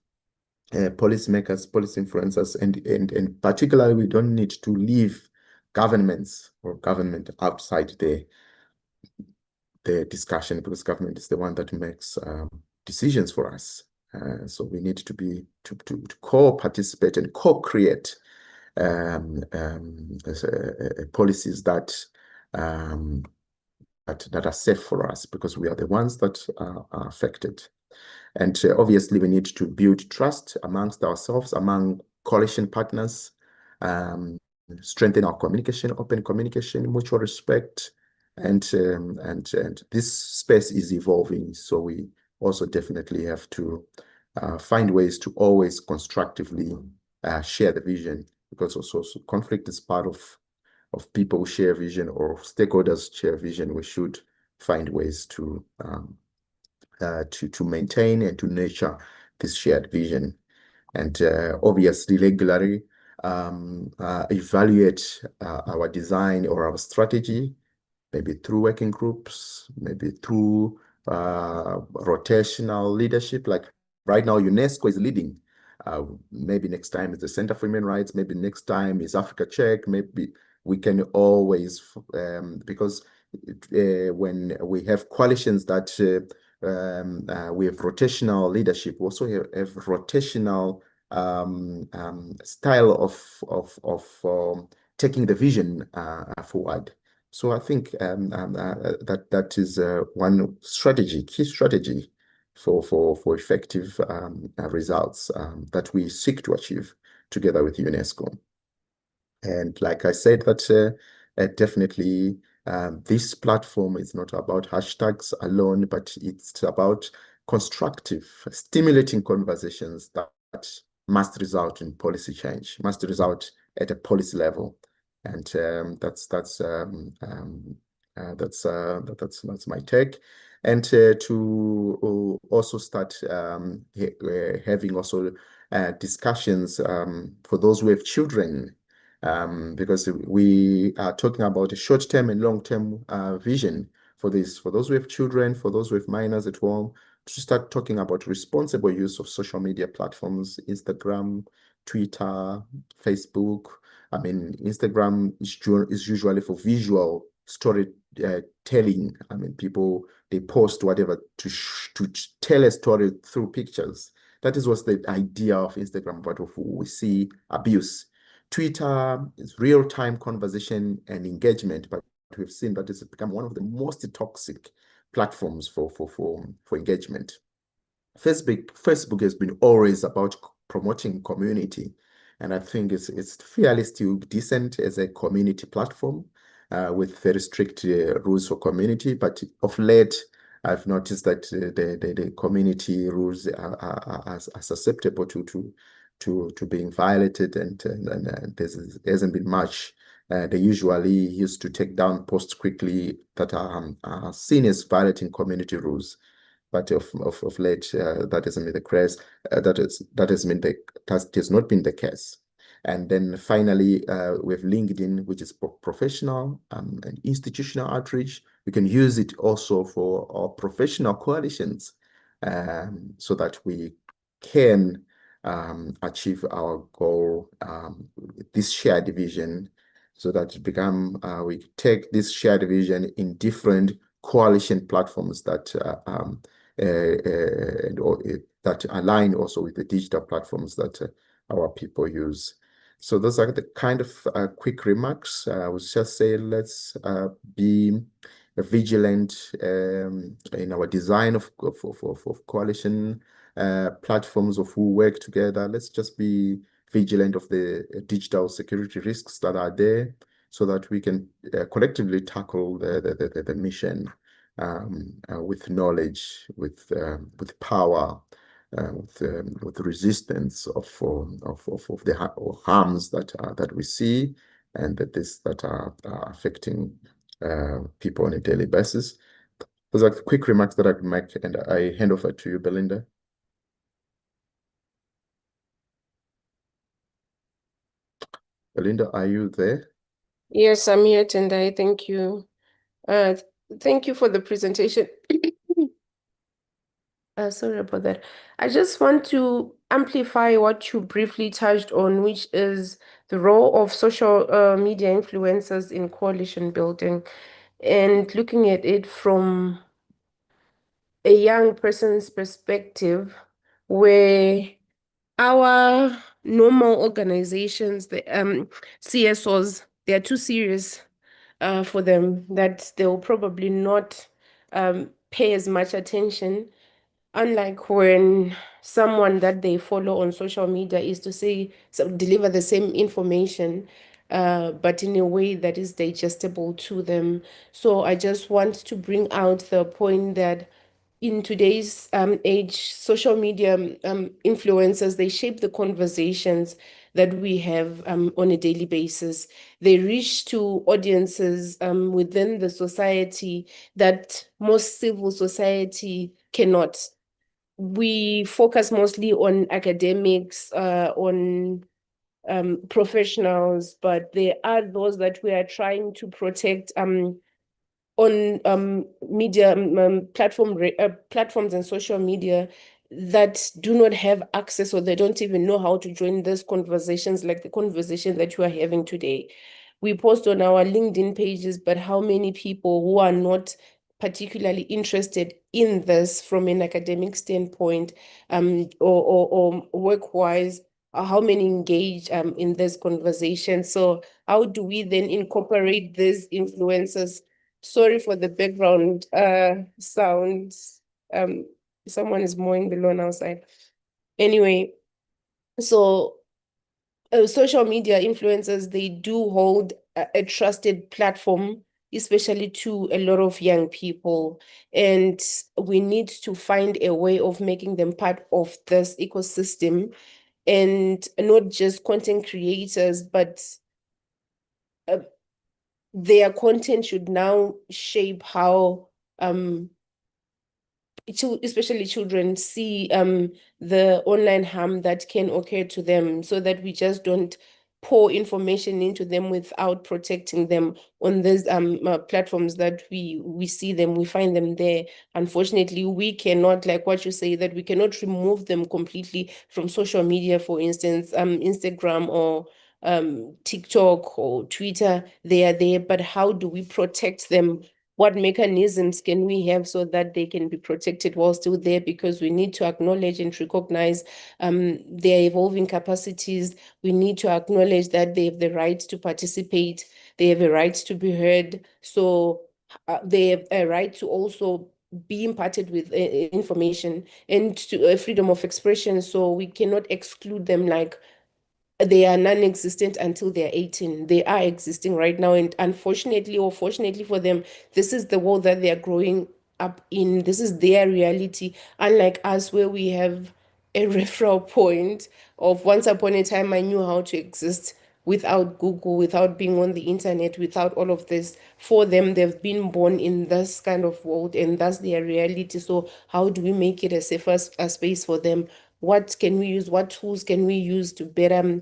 policymakers, policy influencers, and particularly we don't need to leave governments or government outside the discussion, because government is the one that makes decisions for us. So we need to be to co-participate and co-create policies that that are safe for us, because we are the ones that are affected. And obviously, we need to build trust amongst ourselves, among coalition partners, strengthen our communication, open communication, mutual respect, and this space is evolving. So we also definitely have to find ways to always constructively share the vision, because also conflict is part of people who share vision, or stakeholders share vision. We should find ways to maintain and to nurture this shared vision, and obviously regularly evaluate our design or our strategy, maybe through working groups, maybe through rotational leadership. Like right now, UNESCO is leading. Maybe next time is the Center for Human Rights. Maybe next time is Africa Check. Maybe we can always, because when we have coalitions that we have rotational leadership. We also have rotational style of taking the vision forward. So I think that is one strategy, key strategy for effective results that we seek to achieve together with UNESCO. And like I said, that definitely this platform is not about hashtags alone, but it's about constructive, stimulating conversations that must result in policy change, must result at a policy level. And that's my take. And to also start having also discussions for those who have children, because we are talking about a short-term and long-term vision for this, for those who have children, for those who have minors at home, to start talking about responsible use of social media platforms, Instagram, Twitter, Facebook. I mean, Instagram is usually for visual story telling. I mean, people, they post whatever to tell a story through pictures. That is what's the idea of Instagram, but we see abuse. Twitter is real-time conversation and engagement, but we've seen that it's become one of the most toxic platforms for engagement. Facebook has been always about promoting community, and I think it's fairly still decent as a community platform with very strict rules for community. But of late, I've noticed that the community rules are susceptible to being violated, and there hasn't been much. They usually used to take down posts quickly that are seen as violating community rules. But of late, that hasn't been the case. That has not been the case. And then finally, we have LinkedIn, which is professional and institutional outreach. We can use it also for our professional coalitions, so that we can achieve our goal, this shared vision, so that we take this shared vision in different coalition platforms that that align also with the digital platforms that our people use. So those are the kind of quick remarks. I would just say let's be vigilant in our design of coalition platforms of who work together. Let's just be vigilant of the digital security risks that are there, so that we can collectively tackle the mission with knowledge, with power, with resistance of the harms that we see, and that are affecting people on a daily basis. Those are quick remarks that I can make, and I hand over to you, Belinda. Belinda, are you there? Yes, I'm here, Tendai. Thank you. Thank you for the presentation. Sorry about that. I just want to amplify what you briefly touched on, which is the role of social media influencers in coalition building, and looking at it from a young person's perspective, where our normal organizations, the CSOs, they are too serious for them, that they will probably not pay as much attention. Unlike when someone that they follow on social media is to say, so deliver the same information, but in a way that is digestible to them. So I just want to bring out the point that in today's age, social media influencers, they shape the conversations that we have on a daily basis. They reach to audiences within the society that most civil society cannot. We focus mostly on academics, on professionals, but there are those that we are trying to protect on media platforms and social media that do not have access, or they don't even know how to join these conversations, like the conversation that you are having today. We post on our LinkedIn pages, but how many people who are not particularly interested in this from an academic standpoint, or work-wise, how many engage in this conversation. So how do we then incorporate these influences? Sorry for the background sounds. Someone is mowing the lawn outside. Anyway, so social media influencers, they do hold a trusted platform, especially to a lot of young people. And we need to find a way of making them part of this ecosystem, and not just content creators, but uh, their content should now shape how especially children see the online harm that can occur to them, so that we just don't pour information into them without protecting them on these platforms that we see them, we find them there. Unfortunately, we cannot, like what you say, that we cannot remove them completely from social media, for instance, Instagram or TikTok or Twitter. They are there, but how do we protect them? What mechanisms can we have so that they can be protected while still there? Because we need to acknowledge and recognize their evolving capacities. We need to acknowledge that they have the right to participate. They have a right to be heard. So they have a right to also be imparted with information and to freedom of expression. So we cannot exclude them like they are non-existent until they're 18. They are existing right now. And unfortunately or fortunately for them, this is the world that they're growing up in. This is their reality. Unlike us, where we have a referral point of once upon a time, I knew how to exist without Google, without being on the internet, without all of this. For them, they've been born in this kind of world, and that's their reality. So how do we make it a safer space for them? What can we use? What tools can we use to better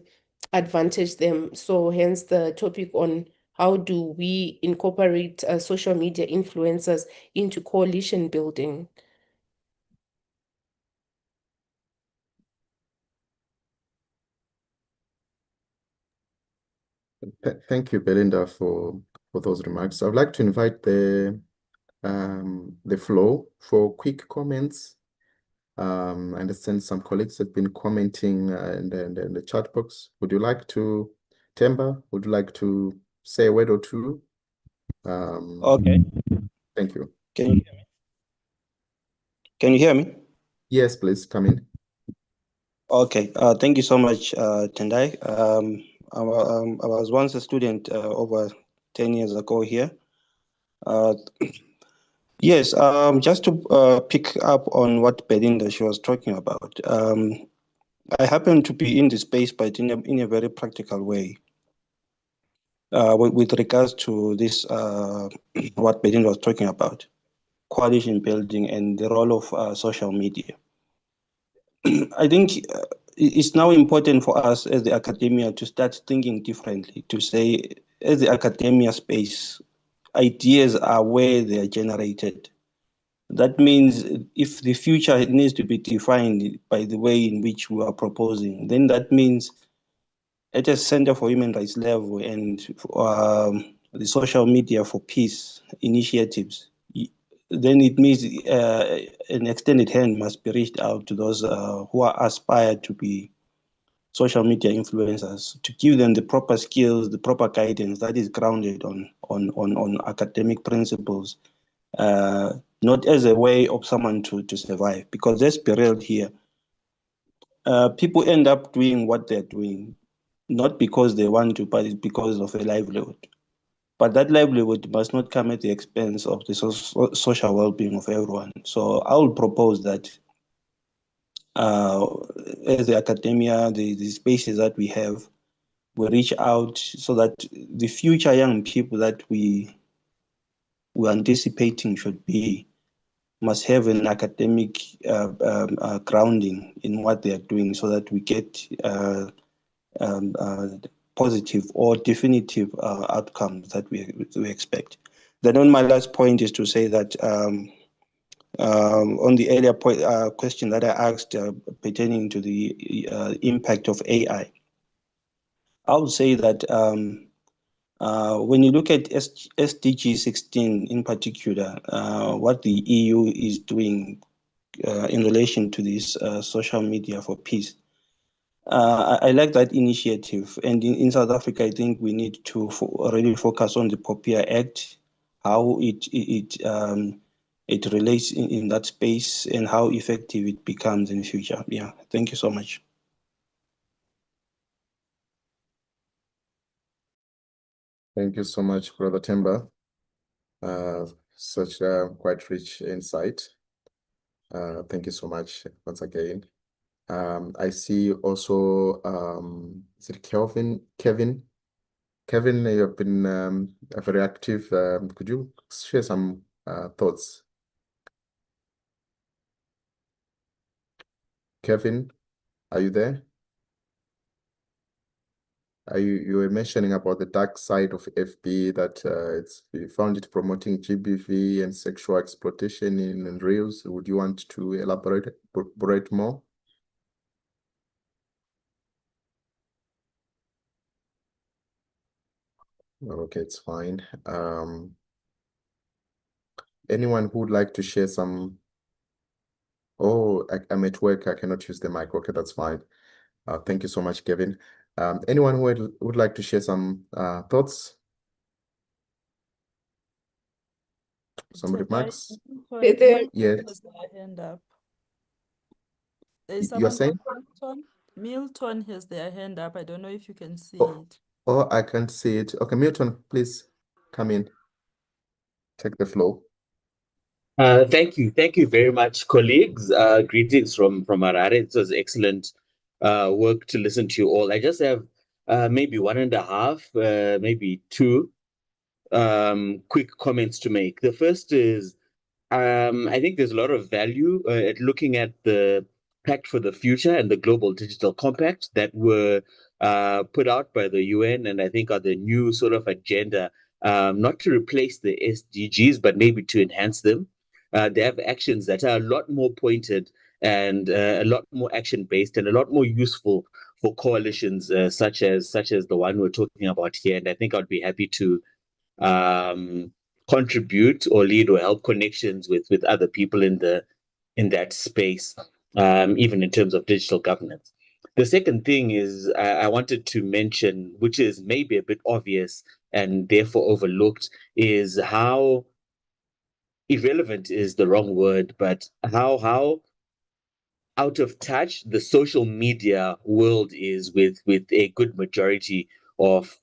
advantage them? So hence the topic on how do we incorporate social media influencers into coalition building. Thank you, Belinda, for those remarks. I'd like to invite the floor for quick comments. I understand some colleagues have been commenting in the chat box. Would you like to, Temba, would you like to say a word or two? Okay. Thank you. Can you hear me? Can you hear me? Yes, please come in. Okay. Thank you so much, Tendai. I was once a student over 10 years ago here. Yes, just to pick up on what Belinda she was talking about. I happen to be in the space, but in a very practical way. With regards to this, what Belinda was talking about, coalition building and the role of social media. I think it's now important for us as the academia to start thinking differently, to say, as the academia space, ideas are where they are generated. That means if the future needs to be defined by the way in which we are proposing, then that means at a Center for Human Rights level and the social media for peace initiatives, then it means an extended hand must be reached out to those who are aspired to be social media influencers, to give them the proper skills, the proper guidance that is grounded on academic principles, not as a way of someone to survive. Because let's be real here, people end up doing what they're doing, not because they want to, but it's because of a livelihood. But that livelihood must not come at the expense of the social well-being of everyone. So I will propose that as the academia, the spaces that we have, we reach out so that the future young people that we're anticipating should be must have an academic grounding in what they are doing, so that we get positive or definitive outcomes that we expect. Then on my last point is to say that on the earlier point, question that I asked pertaining to the impact of AI, I would say that When you look at SDG 16 in particular, what the EU is doing in relation to this social media for peace, I like that initiative. And in South Africa, I think we need to really focus on the POPIA Act, how it relates in that space and how effective it becomes in future. Yeah, thank you so much. Thank you so much, Brother Timber. Such quite rich insight. Thank you so much once again. I see also, is it Kelvin? Kevin, you have been very active. Could you share some thoughts? Kevin, are you there? You were mentioning about the dark side of FB, that you found it promoting GBV and sexual exploitation in Reels. Would you want to elaborate more? Okay, it's fine. Anyone who would like to share some? Oh, I'm at work. I cannot use the mic. Okay, that's fine. Thank you so much, Kevin. Anyone who would like to share some thoughts? Some remarks? Yes. Has their hand up. There's You're someone saying? called Milton. Milton has their hand up. I don't know if you can see Oh. it. Oh, I can't see it. Okay, Milton, please come in. Take the floor. Thank you. Thank you very much, colleagues. Greetings from Harare. It was excellent work to listen to you all. I just have maybe 1.5, maybe 2 quick comments to make. The first is, I think there's a lot of value at looking at the Pact for the Future and the Global Digital Compact that were put out by the UN, and I think are the new sort of agenda, not to replace the SDGs, but maybe to enhance them. They have actions that are a lot more pointed and a lot more action-based and a lot more useful for coalitions such as the one we're talking about here. And I think I'd be happy to contribute or lead or help connections with other people in that space, even in terms of digital governance. The second thing is I wanted to mention, which is maybe a bit obvious and therefore overlooked, is how irrelevant is the wrong word, but how out of touch the social media world is with a good majority of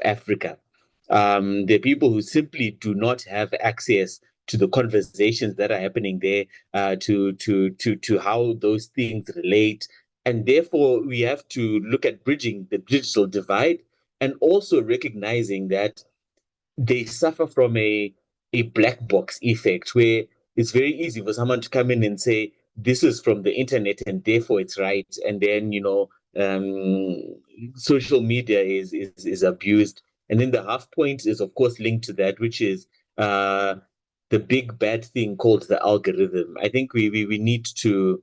Africa. There are people who simply do not have access to the conversations that are happening there, to how those things relate. And therefore, we have to look at bridging the digital divide and also recognizing that they suffer from a black box effect where it's very easy for someone to come in and say, this is from the internet and therefore it's right. And then, social media is abused. And then the half point is, of course, linked to that, which is the big bad thing called the algorithm. I think we need to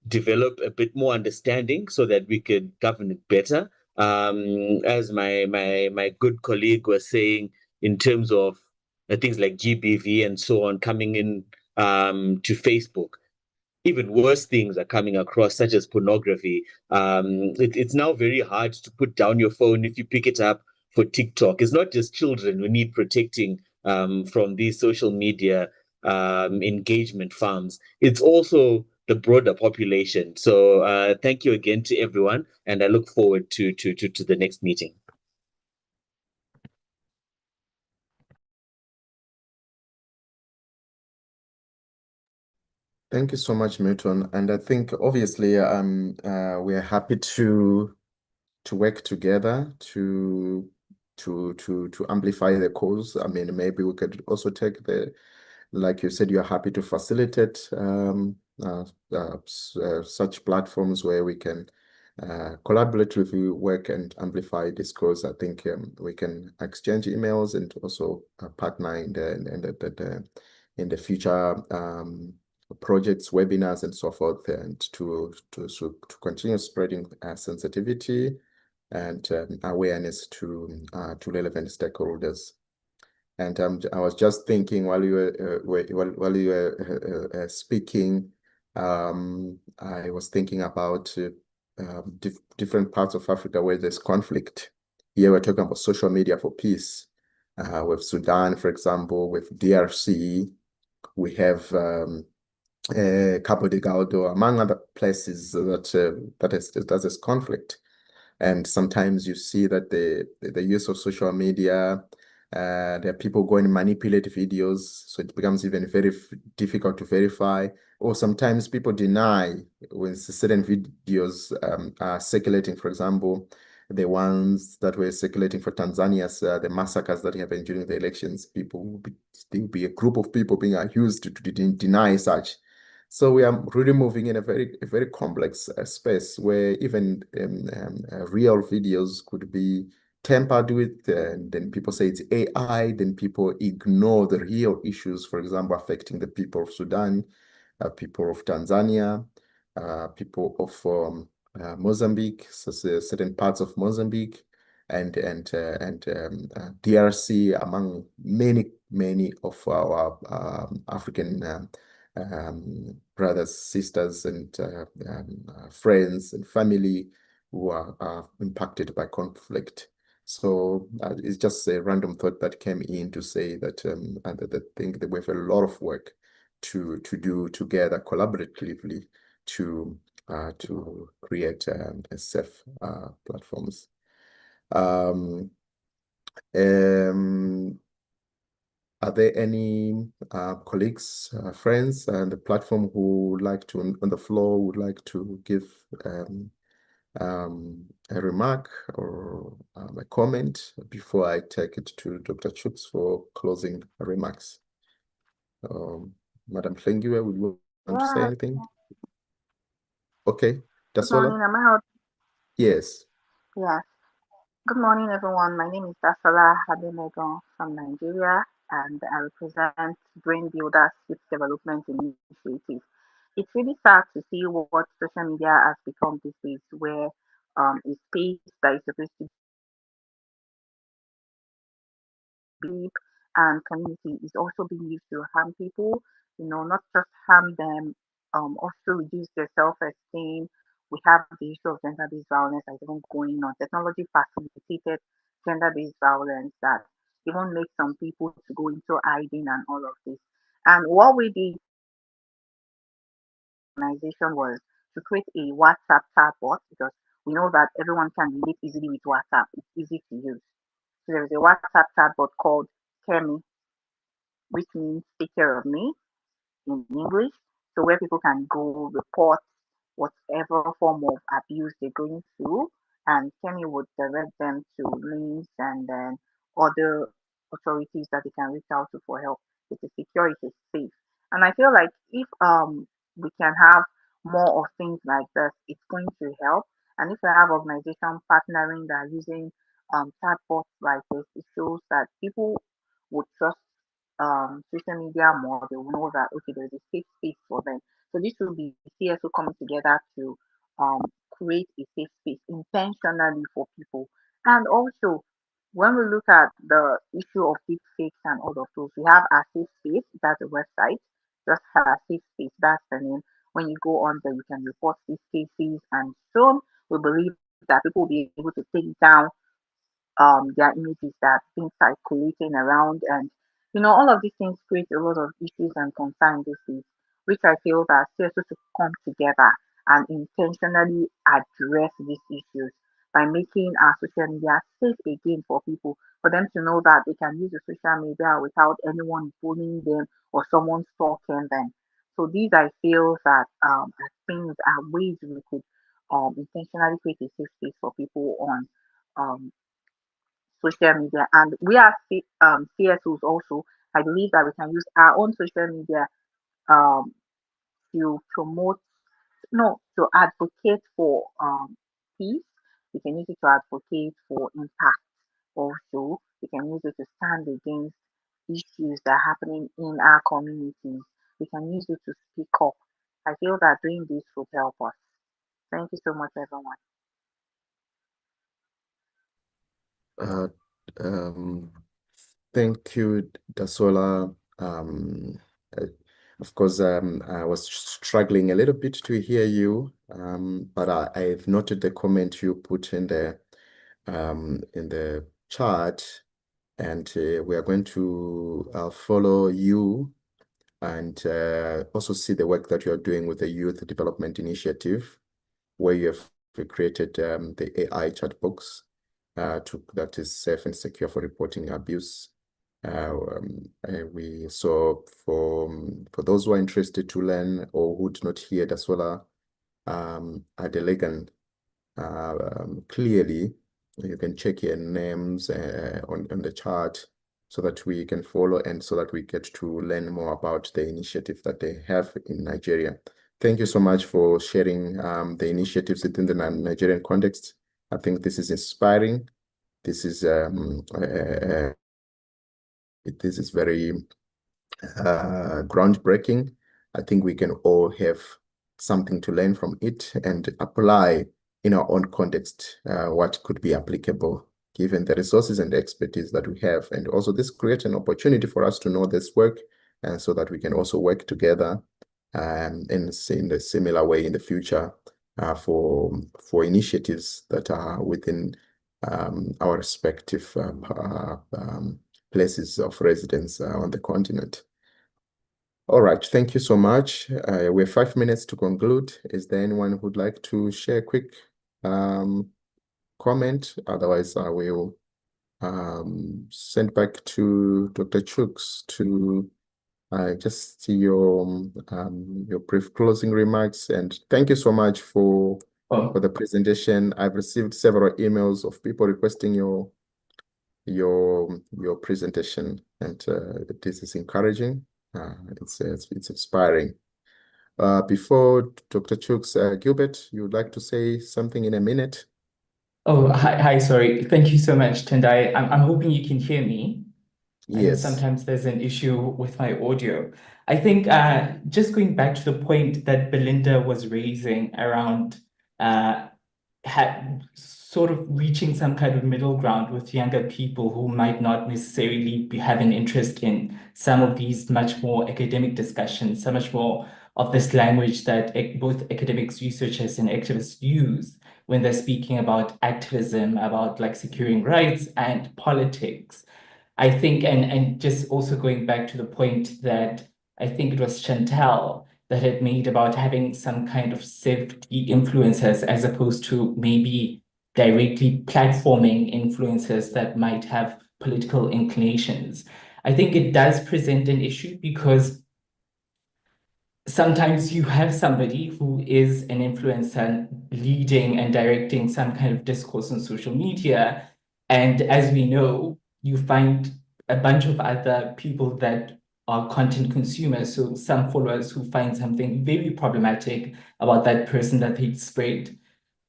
develop a bit more understanding so that we could govern it better. As my good colleague was saying, in terms of things like GBV and so on coming in to Facebook, even worse things are coming across, such as pornography. It's now very hard to put down your phone if you pick it up for TikTok. It's not just children we need protecting from these social media engagement farms. It's also the broader population. So thank you again to everyone, and I look forward to the next meeting. Thank you so much, Milton. And I think obviously we are happy to work together to amplify the cause. I mean, maybe we could also take like you said, you're happy to facilitate such platforms where we can collaboratively work and amplify this cause. I think we can exchange emails and also partner in the future projects, webinars, and so forth, and to continue spreading sensitivity and awareness to relevant stakeholders. And I was just thinking while you were speaking, I was thinking about different parts of Africa where there's conflict. Here we're talking about social media for peace. With Sudan, for example, with DRC, we have Cabo Delgado, among other places that is conflict. And sometimes you see that the use of social media, there are people going to manipulate videos, so it becomes even very difficult to verify. Or sometimes people deny when certain videos are circulating. For example, the ones that were circulating for Tanzania's the massacres that happened during the elections, there will be a group of people being accused to deny such. So we are really moving in a very complex space where even real videos could be tampered with, and then people say it's AI, then people ignore the real issues, for example, affecting the people of Sudan, people of Tanzania, people of Mozambique, so certain parts of Mozambique, and DRC, among many of our African brothers, sisters, and friends and family who are impacted by conflict. So it's just a random thought that came in to say that I think that we have a lot of work to do together collaboratively to create safe platforms. Are there any colleagues, friends, and the platform who would like to, on the floor, would like to give a remark or a comment before I take it to Dr. Chuks for closing remarks? Madam Tlengiwe, would you want to say Yeah, anything? Okay, good morning. Dasola? Am I out? Yes. Yeah. Good morning, everyone. My name is Dasola Habemegon from Nigeria, and I represent Brain Builders Youth Development Initiative. It's really sad to see what social media has become these days, where a space that is supposed to be and community is also being used to harm people. Not just harm them, also reduce their self-esteem. We have the issue of gender-based violence that's even going on. Technology facilitated gender-based violence that even makes some people to go into hiding and all of this. And what we did organization was to create a WhatsApp chatbot because we know that everyone can relate easily with WhatsApp. It's easy to use. So there's a WhatsApp chatbot called Kemi, which means take care of me in English. So where people can go report whatever form of abuse they're going through, and Kemi would direct them to links and then other authorities that they can reach out to for help. It is secure, it is safe. And I feel like if we can have more of things like this, it's going to help. And if we have organizations partnering that are using chatbots like this, it shows that people would trust social media more. They will know that okay, there's a safe space for them. So this will be CSO coming together to um, create a safe space intentionally for people. And also, when we look at the issue of deep fakes and all of those, we have our safe space. That's a website. Just our safe space. That's the name. When you go on there, you can report these cases, and soon we believe that people will be able to take down their images that been circulating around, and all of these things create a lot of issues and concerns these days, which I feel that CSO to come together and intentionally address these issues by making our social media safe again for people, for them to know that they can use the social media without anyone bullying them or someone stalking them. So these I feel that are things are ways we could intentionally create a safe space for people on um, social media. And we are CSOs also. I believe that we can use our own social media um, to promote, no, to advocate for peace. We can use it to advocate for impact also. We can use it to stand against issues that are happening in our communities. We can use it to speak up. I feel that doing this would help us. Thank you so much, everyone. Uh, um, Thank you, Dasola. Uh, of course, I was struggling a little bit to hear you, but I've noted the comment you put in the chat, and we are going to follow you and also see the work that you are doing with the Youth Development Initiative, where you have created the AI chat box that is safe and secure for reporting abuse. For those who are interested to learn or who do not hear Dasola Adelegan clearly, you can check your names on the chart so that we can follow and so that we get to learn more about the initiative that they have in Nigeria. Thank you so much for sharing the initiatives within the Nigerian context. I think this is inspiring. This is very groundbreaking. I think we can all have something to learn from it and apply in our own context what could be applicable given the resources and expertise that we have. And also this creates an opportunity for us to know this work and so that we can also work together in a similar way in the future for initiatives that are within our respective places of residence on the continent. All right, thank you so much. We have 5 minutes to conclude. Is there anyone who'd like to share a quick comment? Otherwise, I will send back to Dr. Chooks to just see your brief closing remarks. And thank you so much for the presentation. I've received several emails of people requesting your presentation, and this is encouraging. It's inspiring. Before Dr. Chooks, Gilbert, you would like to say something in a minute? Oh, hi, sorry. Thank you so much, Tendai. I'm hoping you can hear me. I know Yes. sometimes there's an issue with my audio. I think just going back to the point that Belinda was raising around sort of reaching some kind of middle ground with younger people who might not necessarily have an interest in some of these much more academic discussions, so much more of this language that both academics, researchers, and activists use when they're speaking about activism, about like securing rights and politics. I think, and just also going back to the point that I think it was Chantal that had made about having some kind of safety influencers as opposed to maybe directly platforming influencers that might have political inclinations. I think it does present an issue because sometimes you have somebody who is an influencer leading and directing some kind of discourse on social media. And as we know, you find a bunch of other people that are content consumers. So some followers who find something very problematic about that person that they spread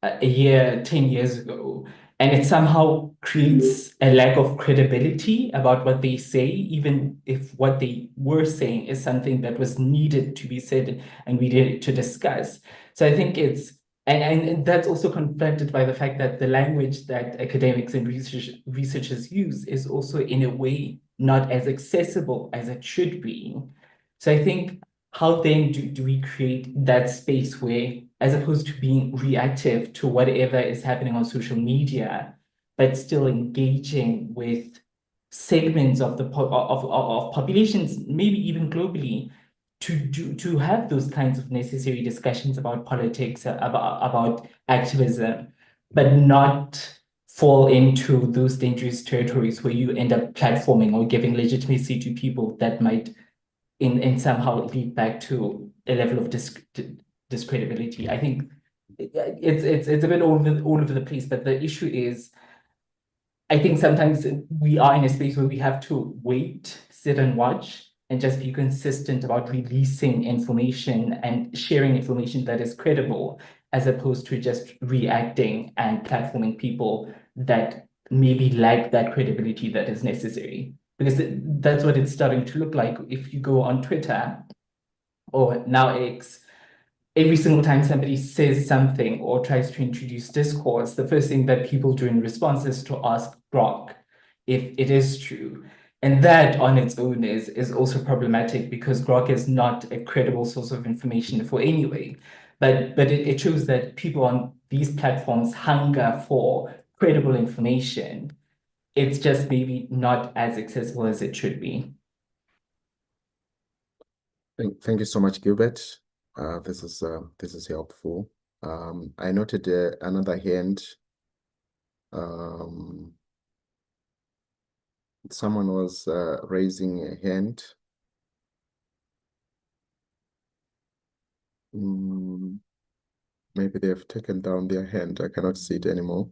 a year, 10 years ago. And it somehow creates a lack of credibility about what they say, even if what they were saying is something that was needed to be said and we needed to discuss. So I think it's, and that's also confronted by the fact that the language that academics and researchers use is also in a way not as accessible as it should be. So I think how then do we create that space where, as opposed to being reactive to whatever is happening on social media, but still engaging with segments of the of populations, maybe even globally, to have those kinds of necessary discussions about politics, about activism, but not fall into those dangerous territories where you end up platforming or giving legitimacy to people that might in somehow lead back to a level of discredibility. I think it's a bit all over the place, but the issue is, I think sometimes we are in a space where we have to wait, sit and watch, and just be consistent about releasing information and sharing information that is credible, as opposed to just reacting and platforming people that maybe lack that credibility that is necessary. Because that's what it's starting to look like. If you go on Twitter or now X, every single time somebody says something or tries to introduce discourse, the first thing that people do in response is to ask Grok, if it is true. And that on its own is also problematic because Grok is not a credible source of information for anyway. But it shows that people on these platforms hunger for credible information. It's just maybe not as accessible as it should be. Thank you so much, Gilbert. This is helpful. I noted another hand. Someone was raising a hand. Maybe they've taken down their hand. I cannot see it anymore.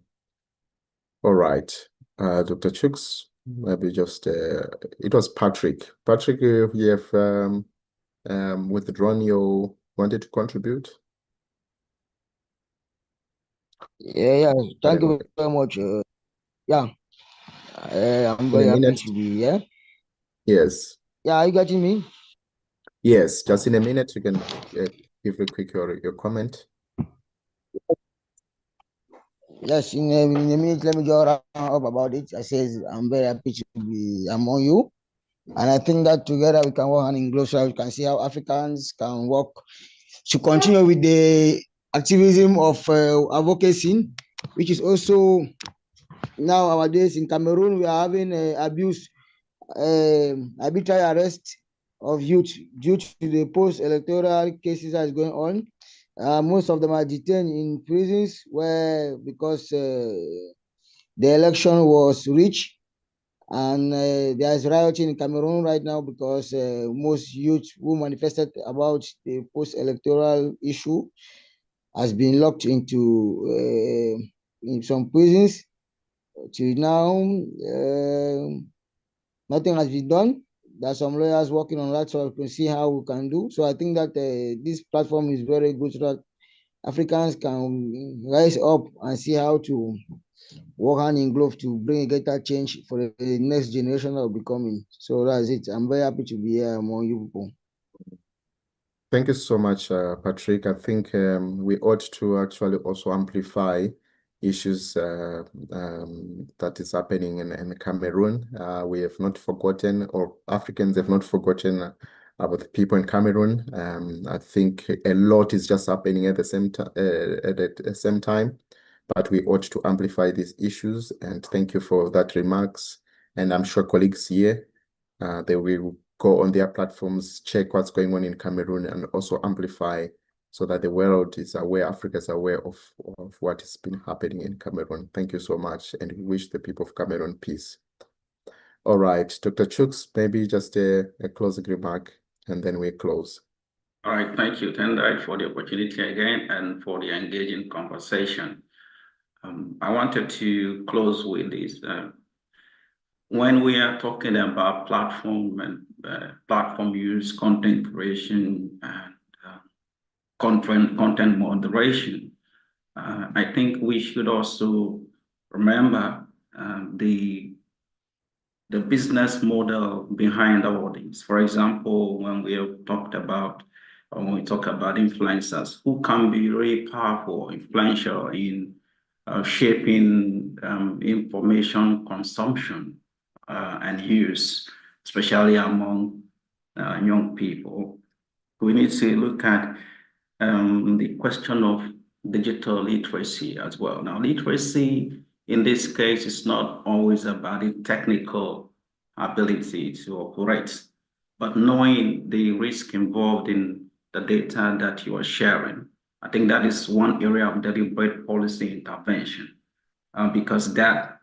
All right, Dr. Chooks, maybe just it was Patrick. Patrick, you have withdrawn your wanted to contribute. Yeah. Thank you very much. Yeah, I'm very happy to be here. Yes. Yeah, are you getting me? Yes, just in a minute, you can give a quick your comment. Yes, in a minute, let me go up about it. I says I'm very happy to be among you. And I think that together we can work hand in glove so we can see how Africans can work to continue with the activism of advocacy, which is also nowadays in Cameroon, we are having abuse, arbitrary arrest of youth due to the post-electoral cases that is going on. Most of them are detained in prisons where because the election was reached, and there is rioting in Cameroon right now because most youth who manifested about the post-electoral issue has been locked into in some prisons. Till now, nothing has been done. There are some lawyers working on that, so we can see how we can do. So I think that this platform is very good so that Africans can rise up and see how to work hand in glove to bring a greater change for the next generation that will be coming. So that's it. I'm very happy to be here among you people. Thank you so much, Patrick. I think we ought to actually also amplify issues that is happening in Cameroon. We have not forgotten, or Africans have not forgotten about the people in Cameroon. I think a lot is just happening at the same time, but we ought to amplify these issues. And thank you for that remarks. And I'm sure colleagues here, they will go on their platforms, check what's going on in Cameroon, and also amplify so that the world is aware, Africa is aware of what has been happening in Cameroon. Thank you so much, and we wish the people of Cameroon peace. All right, Dr. Chooks, maybe just a closing remark, and then we close. All right, thank you, Tendai, for the opportunity again and for the engaging conversation. I wanted to close with this. When we are talking about platform and platform use, content creation, and content moderation, I think we should also remember the business model behind all this. For example, when we have talked about, or when we talk about influencers, who can be really powerful, influential in shaping information consumption and use, especially among young people. We need to look at the question of digital literacy as well. Now, literacy in this case is not always about the technical ability to operate, but knowing the risk involved in the data that you are sharing. I think that is one area of deliberate policy intervention, because that,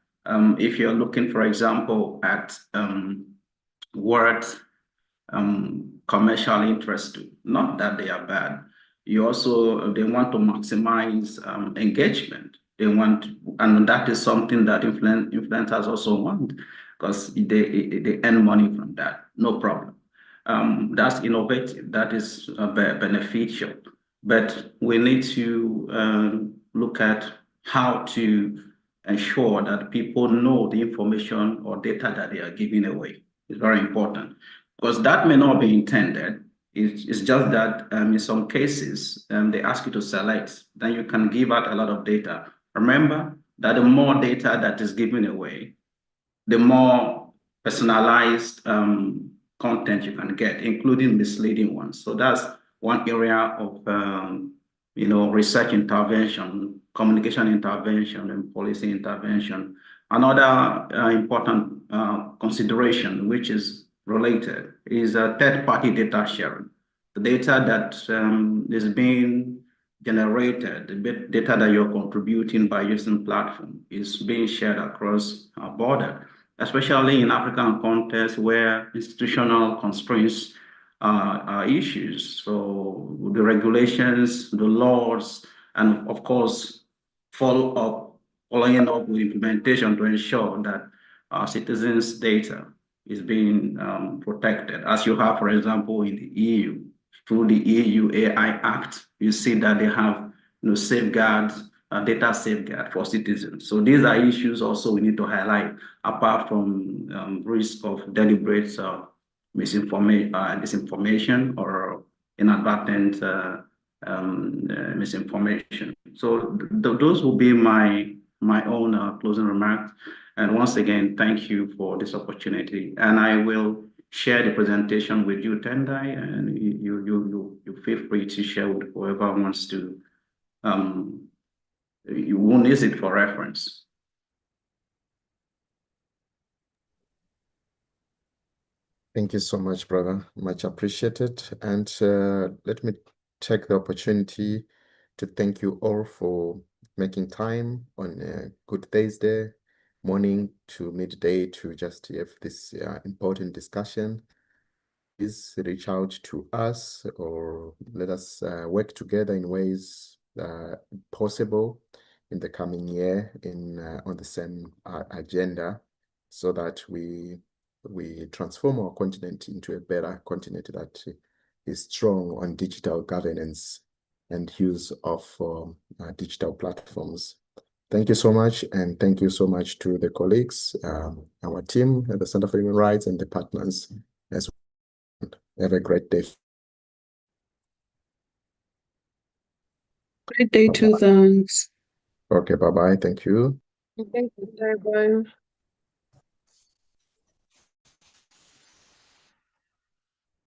if you're looking, for example, at what commercial interest do, not that they are bad. They want to maximize engagement. They want, and that is something that influencers also want, because they earn money from that. No problem. That's innovative. That is beneficial. But we need to look at how to ensure that people know the information or data that they are giving away. It's very important, because that may not be intended. It's just that in some cases, they ask you to select, then you can give out a lot of data. Remember that the more data that is given away, the more personalized content you can get, including misleading ones. So that's one area of research intervention, communication intervention, and policy intervention. Another important consideration, which is related, is third-party data sharing. The data that is being generated, the data that you're contributing by using platform is being shared across our border, especially in African contexts where institutional constraints are issues. So the regulations, the laws, and of course, following up with implementation to ensure that our citizens' data is being protected. As you have, for example, in the EU, through the EU AI Act, you see that they have safeguards, data safeguard for citizens. So these are issues also we need to highlight, apart from risk of deliberate misinformation, disinformation, or inadvertent misinformation. So those will be my own closing remarks. And once again, thank you for this opportunity. And I will share the presentation with you, Tendai, and you feel free to share with whoever wants to. You won't use it for reference. Thank you so much, brother. Much appreciated. And let me take the opportunity to thank you all for making time on a good Thursday morning to midday to just have this important discussion. Please reach out to us or let us work together in ways possible in the coming year on the same agenda, so that we transform our continent into a better continent that is strong on digital governance and use of digital platforms. Thank you so much, and thank you so much to the colleagues, our team at the Center for Human Rights, and the partners as well. Have a great day. Great day too, thanks. Okay, bye-bye. Thank you. Thank you, everyone.